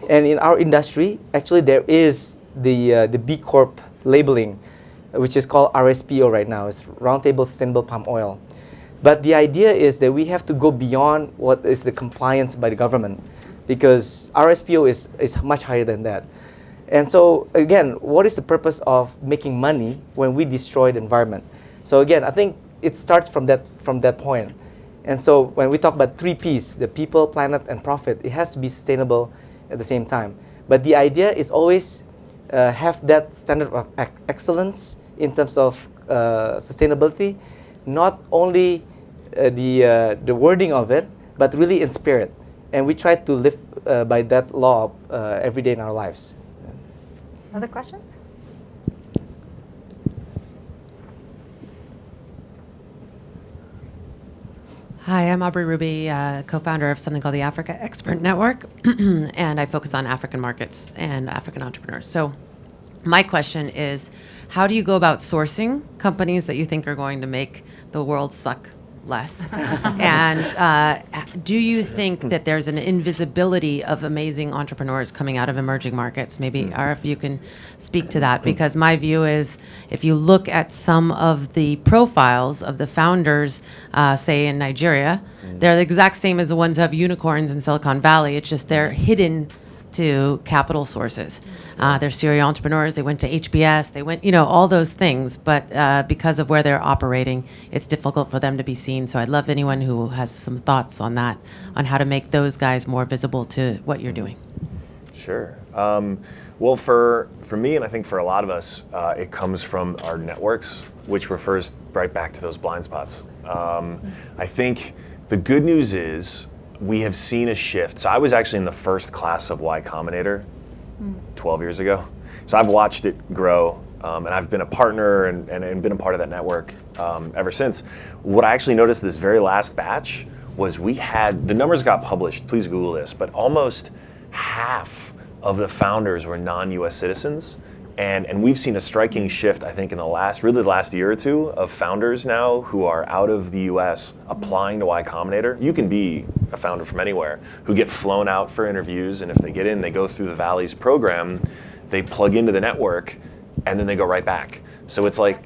And in our industry, actually there is the B Corp labeling, which is called RSPO right now. It's Roundtable Sustainable Palm Oil. But the idea is that we have to go beyond what is the compliance by the government, because RSPO is much higher than that. And so again, what is the purpose of making money when we destroy the environment? So again, I think it starts from that point. And so when we talk about 3 Ps, the people, planet, and profit, it has to be sustainable at the same time. But the idea is always have that standard of excellence in terms of sustainability, not only the wording of it, but really in spirit. And we try to live by that law every day in our lives.
Other questions?
Hi, I'm Aubrey Ruby, co-founder of something called the Africa Expert Network, and I focus on African markets and African entrepreneurs. So my question is, how do you go about sourcing companies that you think are going to make the world suck less? And do you think that there's an invisibility of amazing entrepreneurs coming out of emerging markets? Maybe, Arif, you can speak to that, because my view is if you look at some of the profiles of the founders, say in Nigeria, they're the exact same as the ones who have unicorns in Silicon Valley. It's just they're hidden to capital sources. They're serial entrepreneurs. They went to HBS. They went, all those things. But because of where they're operating, it's difficult for them to be seen. So I'd love anyone who has some thoughts on that, on how to make those guys more visible to what you're doing.
Sure. Well, for me, and I think for a lot of us, it comes from our networks, which refers right back to those blind spots. I think the good news is we have seen a shift. So I was actually in the first class of Y Combinator 12 years ago. So I've watched it grow, and I've been a partner and been a part of that network ever since. What I actually noticed this very last batch was the numbers got published, please Google this, but almost half of the founders were non-US citizens. And we've seen a striking shift, I think, in the last year or two of founders now who are out of the US applying to Y Combinator. You can be a founder from anywhere who get flown out for interviews, and if they get in, they go through the Valley's program, they plug into the network, and then they go right back. So it's like,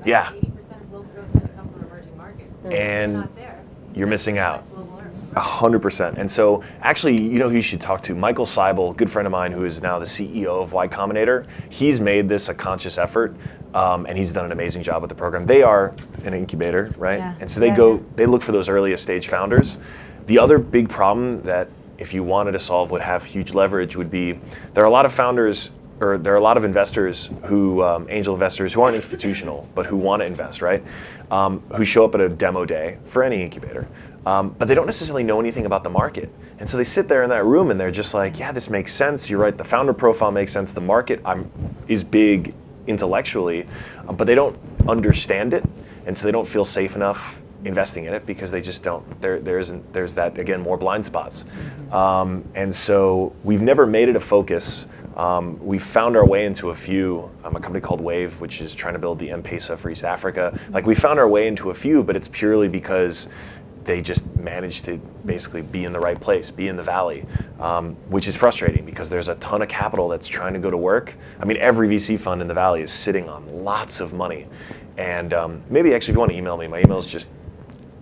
yeah. 80% of global growth is going to come from emerging markets. And you're missing out. 100%. And so actually, who you should talk to? Michael Seibel, good friend of mine who is now the CEO of Y Combinator. He's made this a conscious effort, and he's done an amazing job with the program. They are an incubator, right? Yeah. And so they look for those earliest stage founders. The other big problem that if you wanted to solve would have huge leverage would be there are a lot of founders, or there are a lot of investors who, angel investors who aren't institutional, but who want to invest, right? Who show up at a demo day for any incubator. But they don't necessarily know anything about the market. And so they sit there in that room and they're just like, yeah, this makes sense. You're right, the founder profile makes sense. The market is big intellectually, but they don't understand it. And so they don't feel safe enough investing in it because they just don't, there's that, again, more blind spots. And so we've never made it a focus. We found our way into a few, a company called Wave, which is trying to build the M-Pesa for East Africa. Like we found our way into a few, but it's purely because they just managed to basically be in the right place, be in the valley, which is frustrating because there's a ton of capital that's trying to go to work. I mean, every VC fund in the valley is sitting on lots of money. And maybe actually if you want to email me, my email is just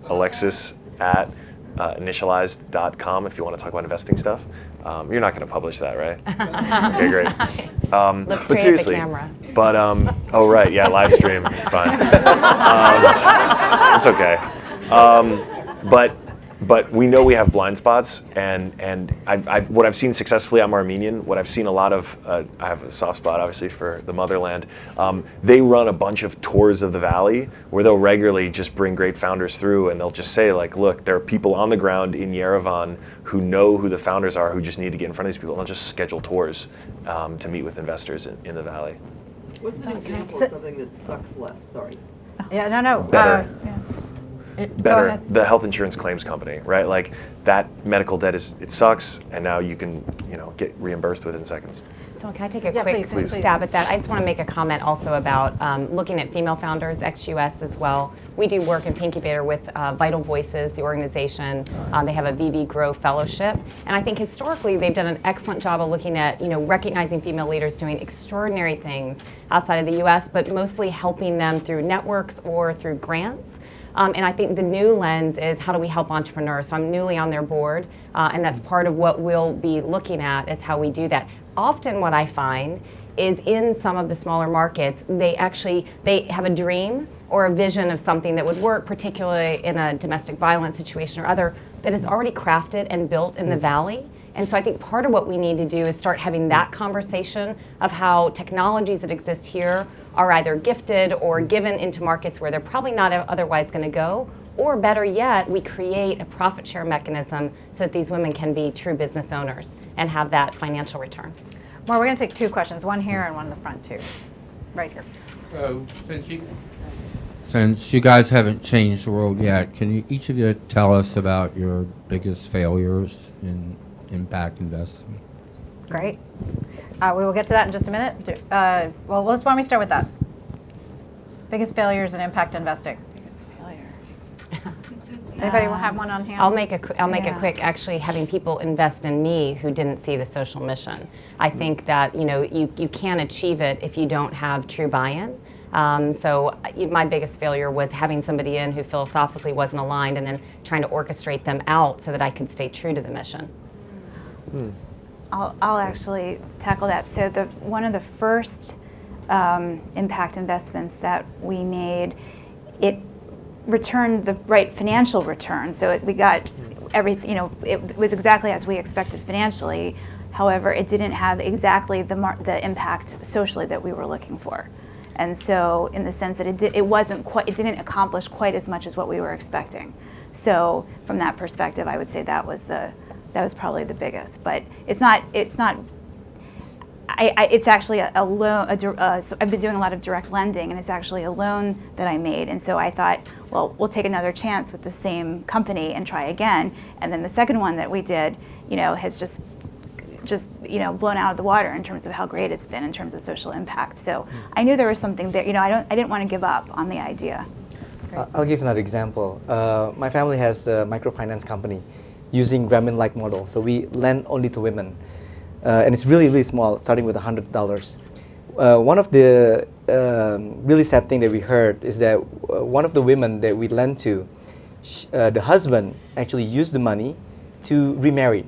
Alexis at initialized.com if you want to talk about investing stuff. You're not going to publish that, right? Okay, great.
Let's
but seriously,
the camera.
But oh right, yeah, live stream, it's fine. It's okay. But But we know we have blind spots, and what I've seen successfully, I'm Armenian. What I've seen a lot of, I have a soft spot obviously for the motherland. They run a bunch of tours of the valley where they'll regularly just bring great founders through, and they'll just say like, look, there are people on the ground in Yerevan who know who the founders are, who just need to get in front of these people, and they'll just schedule tours to meet with investors in the valley.
What's an example of something that sucks less? Sorry.
Yeah, no.
Better.
Yeah. Go
Better,
ahead.
the health insurance claims company, right? Like that medical debt it sucks, and now you can, get reimbursed within seconds.
So can I take a
Yeah,
quick
please.
stab at that? I just want to make a comment also about looking at female founders, ex-US as well. We do work in Pinkubator with Vital Voices, the organization. They have a VB Grow Fellowship. And I think historically they've done an excellent job of looking at, recognizing female leaders doing extraordinary things outside of the US, but mostly helping them through networks or through grants. And I think the new lens is how do we help entrepreneurs? So I'm newly on their board, and that's part of what we'll be looking at is how we do that. Often what I find is in some of the smaller markets, they have a dream or a vision of something that would work, particularly in a domestic violence situation or other, that is already crafted and built in the valley. And so I think part of what we need to do is start having that conversation of how technologies that exist here are either gifted or given into markets where they're probably not otherwise going to go, or better yet, we create a profit share mechanism so that these women can be true business owners and have that financial return.
Well, we're going to take two questions, one here and one in the front too. Right here.
So, since you guys haven't changed the world yet, can you each of you tell us about your biggest failures in impact investing?
Great. We will get to that in just a minute. Why don't we start with that? Biggest failures in impact investing. Biggest failure. Anybody will have one on hand?
I'll make it quick. Actually, having people invest in me who didn't see the social mission. I think that you can't achieve it if you don't have true buy-in. So my biggest failure was having somebody in who philosophically wasn't aligned, and then trying to orchestrate them out so that I could stay true to the mission.
I'll actually tackle that. So one of the first impact investments that we made, it returned the right financial return. So we got everything, it was exactly as we expected financially. However, it didn't have exactly the impact socially that we were looking for. And so in the sense that it didn't accomplish quite as much as what we were expecting. So from that perspective, I would say that was probably the biggest. But it's actually a loan. So I've been doing a lot of direct lending, and it's actually a loan that I made. And so I thought, well, we'll take another chance with the same company and try again. And then the second one that we did, has just blown out of the water in terms of how great it's been in terms of social impact. So I knew there was something there. I didn't want to give up on the idea.
I'll give another example. My family has a microfinance company using Grameen-like model. So we lend only to women. And it's really, really small, starting with $100. One of the really sad thing that we heard is that one of the women that we lent to, the husband actually used the money to remarry.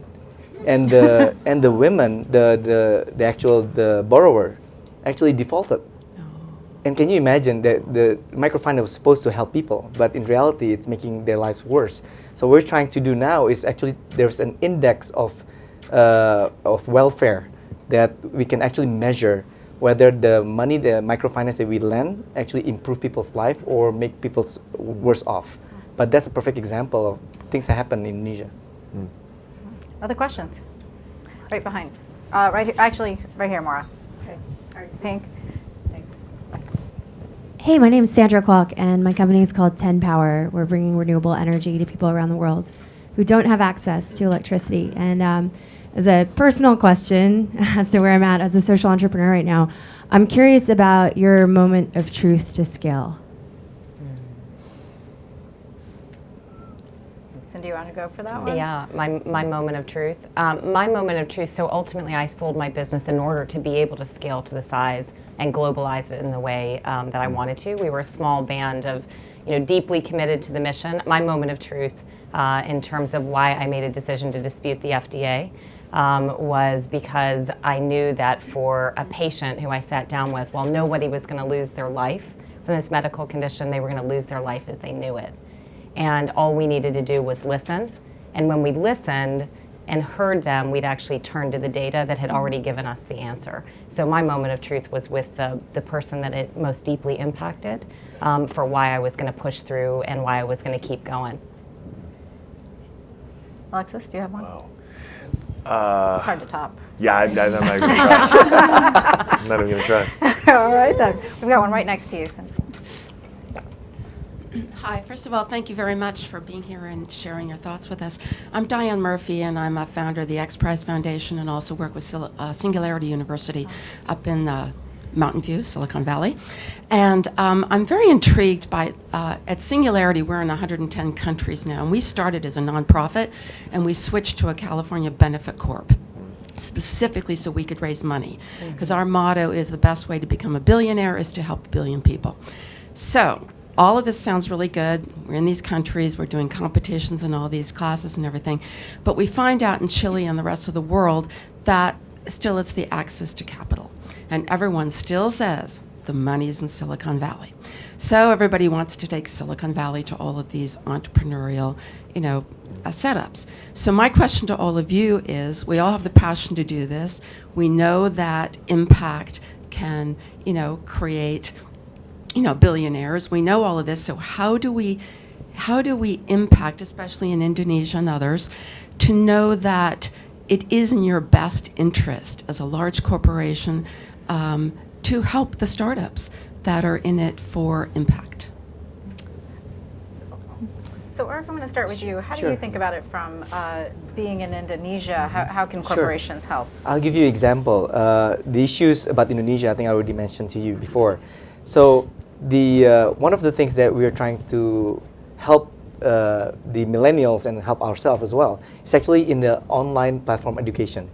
And the women, the borrower, actually defaulted. And can you imagine that the microfinance was supposed to help people, but in reality, it's making their lives worse. So what we're trying to do now is actually there's an index of welfare that we can actually measure whether the money, the microfinance that we lend, actually improve people's life or make people worse off. But that's a perfect example of things that happen in Indonesia.
Other questions? Right behind. Right here, actually, right here, Maura. Okay. Pink.
Hey, my name is Sandra Kwok, and my company is called 10 Power. We're bringing renewable energy to people around the world who don't have access to electricity. And as a personal question as to where I'm at as a social entrepreneur right now, I'm curious about your moment of truth to scale.
Cindy, you want to go for that one?
Yeah, my moment of truth. My moment of truth, so ultimately I sold my business in order to be able to scale to the size and globalize it in the way that I wanted to. We were a small band of, deeply committed to the mission. My moment of truth in terms of why I made a decision to dispute the FDA was because I knew that for a patient who I sat down with, while nobody was going to lose their life from this medical condition, they were going to lose their life as they knew it. And all we needed to do was listen. And when we listened and heard them, we'd actually turn to the data that had already given us the answer. So my moment of truth was with the person that it most deeply impacted, for why I was going to push through and why I was going to keep going.
Alexis, do you have one?
Wow.
It's hard to top.
Yeah, I'm not even going to try. I'm not even going to try.
All right, then. We've got one right next to you.
Hi, first of all, thank you very much for being here and sharing your thoughts with us. I'm Diane Murphy, and I'm a founder of the X Prize Foundation and also work with Singularity University up in Mountain View, Silicon Valley. And I'm very intrigued by, at Singularity, we're in 110 countries now, and we started as a nonprofit, and we switched to a California benefit corp, specifically so we could raise money. Because our motto is the best way to become a billionaire is to help a billion people. So, all of this sounds really good. We're in these countries, we're doing competitions and all these classes and everything. But we find out in Chile and the rest of the world that still it's the access to capital. And everyone still says the money's in Silicon Valley. So everybody wants to take Silicon Valley to all of these entrepreneurial, setups. So my question to all of you is, we all have the passion to do this. We know that impact can, create billionaires. We know all of this. So how do we impact, especially in Indonesia and others, to know that it is in your best interest as a large corporation to help the startups that are in it for impact?
So Arif, I'm going to start with you. How do
Sure.
you think about it from being in Indonesia? How can corporations help?
I'll give you an example. The issues about Indonesia, I think I already mentioned to you before. So one of the things that we are trying to help the millennials and help ourselves as well is actually in the online platform education.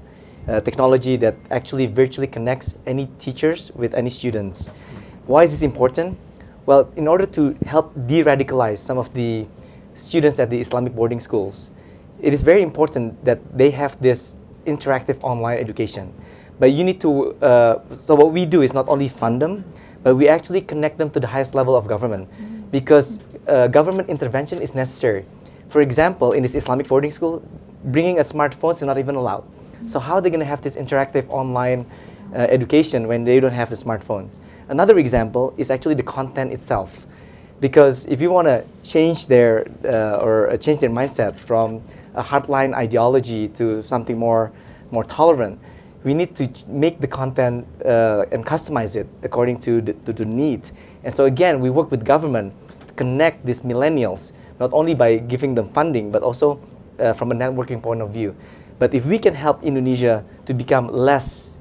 Technology that actually virtually connects any teachers with any students. Why is this important? Well, in order to help de-radicalize some of the students at the Islamic boarding schools, it is very important that they have this interactive online education. But you need to, so what we do is not only fund them, but we actually connect them to the highest level of government, because government intervention is necessary. For example, in this Islamic boarding school, bringing a smartphone is not even allowed. So how are they going to have this interactive online education when they don't have the smartphones? Another example is actually the content itself. Because if you want to change their change their mindset from a hardline ideology to something more tolerant, we need to make the content and customize it according to the need. And so again, we work with government to connect these millennials, not only by giving them funding, but also from a networking point of view. But if we can help Indonesia to become less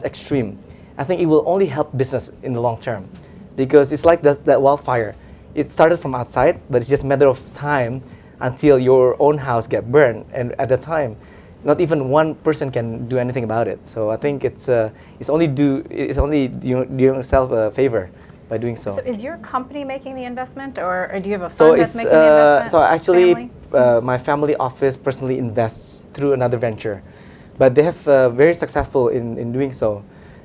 extreme, I think it will only help business in the long term. Because it's like that wildfire. It started from outside, but it's just a matter of time until your own house gets burned. And at that time, not even one person can do anything about it. So I think it's only doing yourself a favor by doing so.
So is your company making the investment, or do you have a fund that's making the investment?
So actually,
family?
My family office personally invests through another venture, but they have very successful in doing so.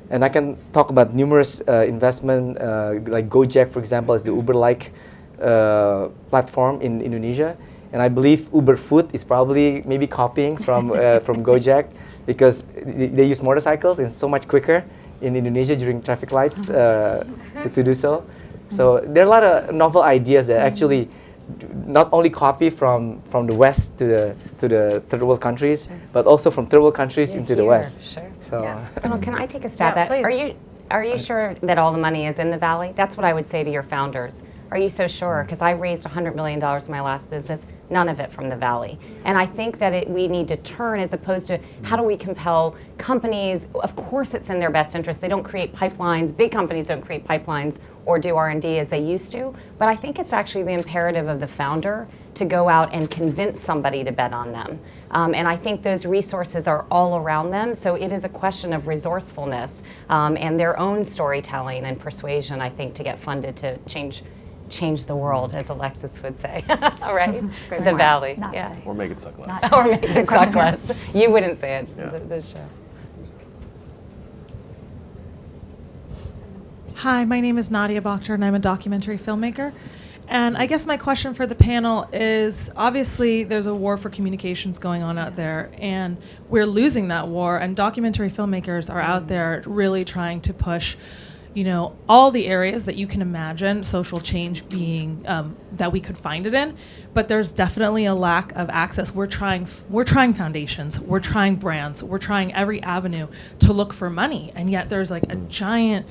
And I can talk about numerous investment, like Gojek, for example, is the Uber-like platform in Indonesia. And I believe Uber Food is probably maybe copying from Gojek, because they use motorcycles. It's so much quicker in Indonesia during traffic lights to do so. So there are a lot of novel ideas that actually not only copy from the West to the third world countries, but also from third world countries into the West.
Sure.
So,
Sonal, can I take a stab
Yeah,
at?
please.
Are you sure that all the money is in the Valley? That's what I would say to your founders. Are you so sure? Because I raised $100 million in my last business, none of it from the Valley. And I think that we need to turn, as opposed to how do we compel companies. Of course it's in their best interest. They don't create pipelines. Big companies don't create pipelines or do R&D as they used to. But I think it's actually the imperative of the founder to go out and convince somebody to bet on them. And I think those resources are all around them. So it is a question of resourcefulness and their own storytelling and persuasion, I think, to get funded to change the world, as Alexis would say. All right? The Valley.
Not
Yeah.
Or make it suck less.
Or make it suck less. You wouldn't say it.
Yeah.
The show.
Hi, my name is Nadia Bakhtar, and I'm a documentary filmmaker. And I guess my question for the panel is, obviously there's a war for communications going on out there, and we're losing that war, and documentary filmmakers are out there really trying to push, you know, all the areas that you can imagine social change being, that we could find it in, but there's definitely a lack of access. We're trying foundations, we're trying brands, we're trying every avenue to look for money, and yet there's like a giant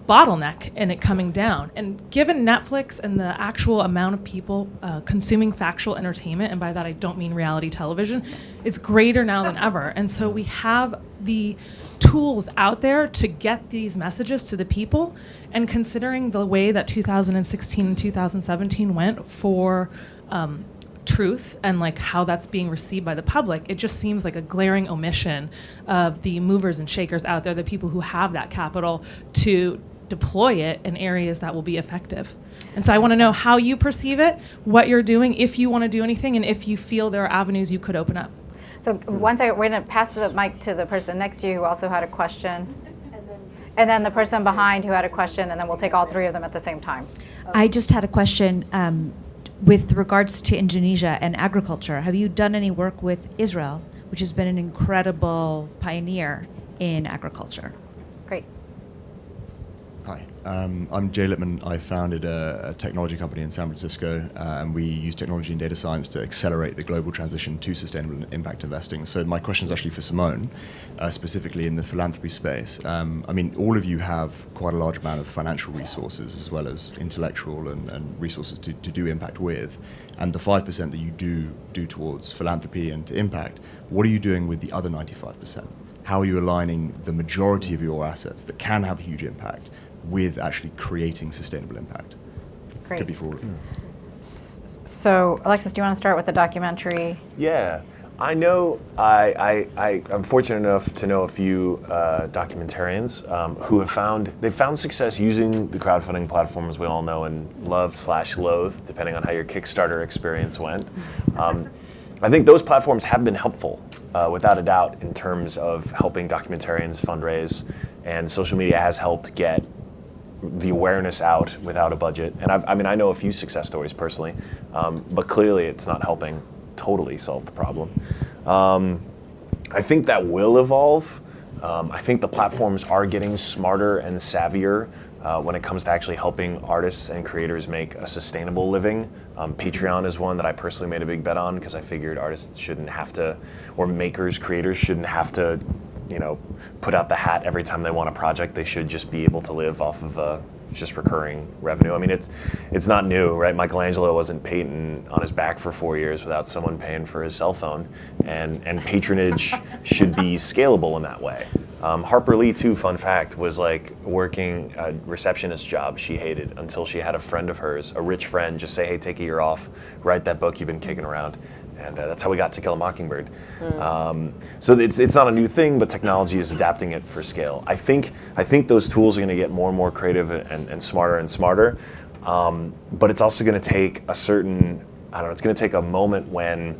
bottleneck in it coming down. And given Netflix and the actual amount of people consuming factual entertainment, and by that I don't mean reality television, it's greater now than ever. And so we have the tools out there to get these messages to the people. And considering the way that 2016 and 2017 went for truth and like how that's being received by the public, it just seems like a glaring omission of the movers and shakers out there, the people who have that capital to deploy it in areas that will be effective. And so I want to know how you perceive it, what you're doing, if you want to do anything, and if you feel there are avenues you could open up.
So we're going to pass the mic to the person next to you who also had a question. And then the person behind who had a question, and then we'll take all three of them at the same time.
I just had a question with regards to Indonesia and agriculture. Have you done any work with Israel, which has been an incredible pioneer in agriculture?
Great.
Hi, I'm Jay Lippman. I founded a technology company in San Francisco, and we use technology and data science to accelerate the global transition to sustainable impact investing. So my question is actually for Simone, specifically in the philanthropy space. I mean, all of you have quite a large amount of financial resources as well as intellectual and resources to do impact with. And the 5% that you do towards philanthropy and to impact, what are you doing with the other 95%? How are you aligning the majority of your assets that can have a huge impact with actually creating sustainable impact?
Great.
Could be for all of you.
So, Alexis, do you want to start with the documentary?
Yeah, I know. I'm fortunate enough to know a few documentarians who have found success using the crowdfunding platforms we all know and love/loathe, depending on how your Kickstarter experience went. I think those platforms have been helpful, without a doubt, in terms of helping documentarians fundraise, and social media has helped get the awareness out without a budget. And I know a few success stories personally, but clearly it's not helping totally solve the problem. I think that will evolve. I think the platforms are getting smarter and savvier when it comes to actually helping artists and creators make a sustainable living. Patreon is one that I personally made a big bet on because I figured artists shouldn't have to, or makers, creators shouldn't have to, put out the hat every time they want a project. They should just be able to live off of just recurring revenue. I mean, it's not new, right? Michelangelo wasn't painting on his back for 4 years without someone paying for his cell phone, and patronage should be scalable in that way. Harper Lee, too, fun fact, was like working a receptionist job she hated until she had a friend of hers, a rich friend, just say, hey, take a year off, write that book you've been kicking around. And that's how we got To Kill a Mockingbird. So it's not a new thing, but technology is adapting it for scale. I think those tools are going to get more and more creative and smarter and smarter. But it's also going to take a certain, it's going to take a moment when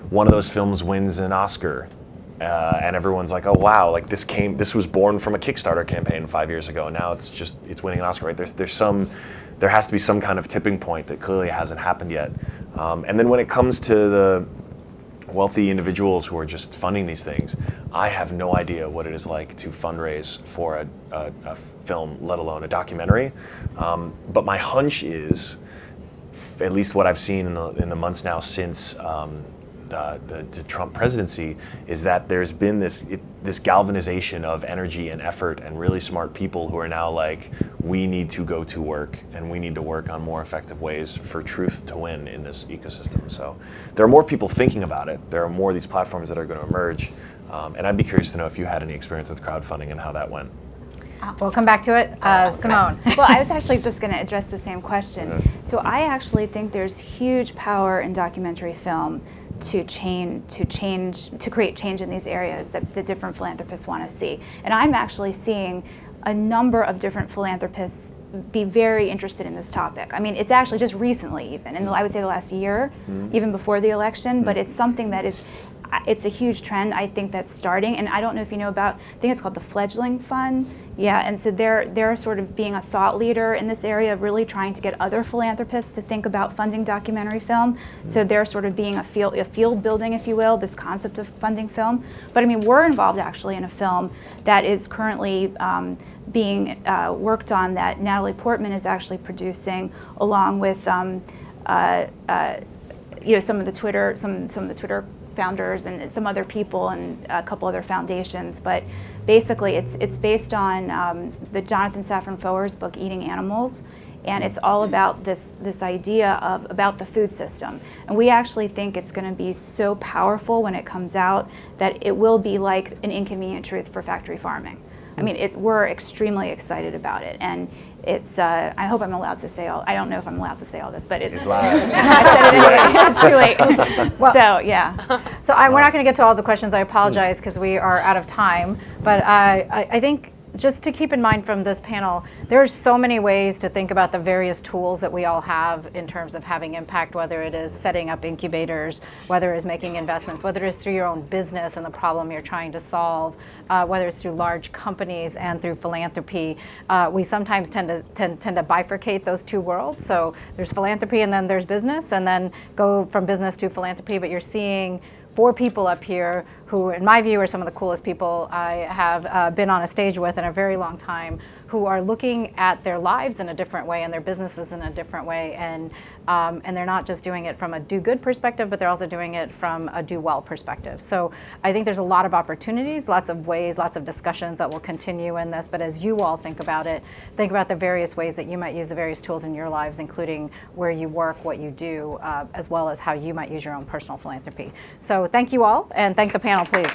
one of those films wins an Oscar. And everyone's like, oh wow, like this was born from a Kickstarter campaign 5 years ago, and now it's winning an Oscar, right? There has to be some kind of tipping point that clearly hasn't happened yet. And then when it comes to the wealthy individuals who are just funding these things, I have no idea what it is like to fundraise for a film, let alone a documentary. But my hunch is, at least what I've seen in the months now since the Trump presidency, is that there's been this galvanization of energy and effort and really smart people who are now like, we need to go to work and we need to work on more effective ways for truth to win in this ecosystem. So there are more people thinking about it. There are more of these platforms that are going to emerge. And I'd be curious to know if you had any experience with crowdfunding and how that went.
We'll come back to it. Simone.
Well, I was actually just going to address the same question. So I actually think there's huge power in documentary film to create change in these areas that the different philanthropists want to see. And I'm actually seeing a number of different philanthropists be very interested in this topic. I mean, it's actually just recently even, and I would say the last year, even before the election, but it's something that is, it's a huge trend, I think, that's starting. And I don't know if you know about, I think it's called the Fledgling Fund. Yeah, and so they're sort of being a thought leader in this area, really trying to get other philanthropists to think about funding documentary film. So they're sort of being a field building, if you will, this concept of funding film. But I mean, we're involved actually in a film that is currently being worked on, that Natalie Portman is actually producing, along with some of the Twitter founders and some other people and a couple other foundations. But basically, it's based on the Jonathan Safran Foer's book Eating Animals, and it's all about this idea about the food system. And we actually think it's going to be so powerful when it comes out that it will be like an inconvenient truth for factory farming. I mean, we're extremely excited about it, and it's. I hope I'm allowed to say all. I don't know if I'm allowed to say all this, but it's
live.
It's too late. Well, so yeah.
So we're not going to get to all the questions. I apologize because we are out of time. But I think just to keep in mind from this panel, there's so many ways to think about the various tools that we all have in terms of having impact, whether it is setting up incubators, whether it is making investments, whether it is through your own business and the problem you're trying to solve, whether it's through large companies and through philanthropy. We sometimes tend to bifurcate those two worlds. So there's philanthropy and then there's business, and then go from business to philanthropy. But you're seeing 4 people up here who, in my view, are some of the coolest people I have been on a stage with in a very long time, who are looking at their lives in a different way and their businesses in a different way, and they're not just doing it from a do-good perspective, but they're also doing it from a do-well perspective. So I think there's a lot of opportunities, lots of ways, lots of discussions that will continue in this, but as you all think about it, think about the various ways that you might use the various tools in your lives, including where you work, what you do, as well as how you might use your own personal philanthropy. So thank you all, and thank the panel, please.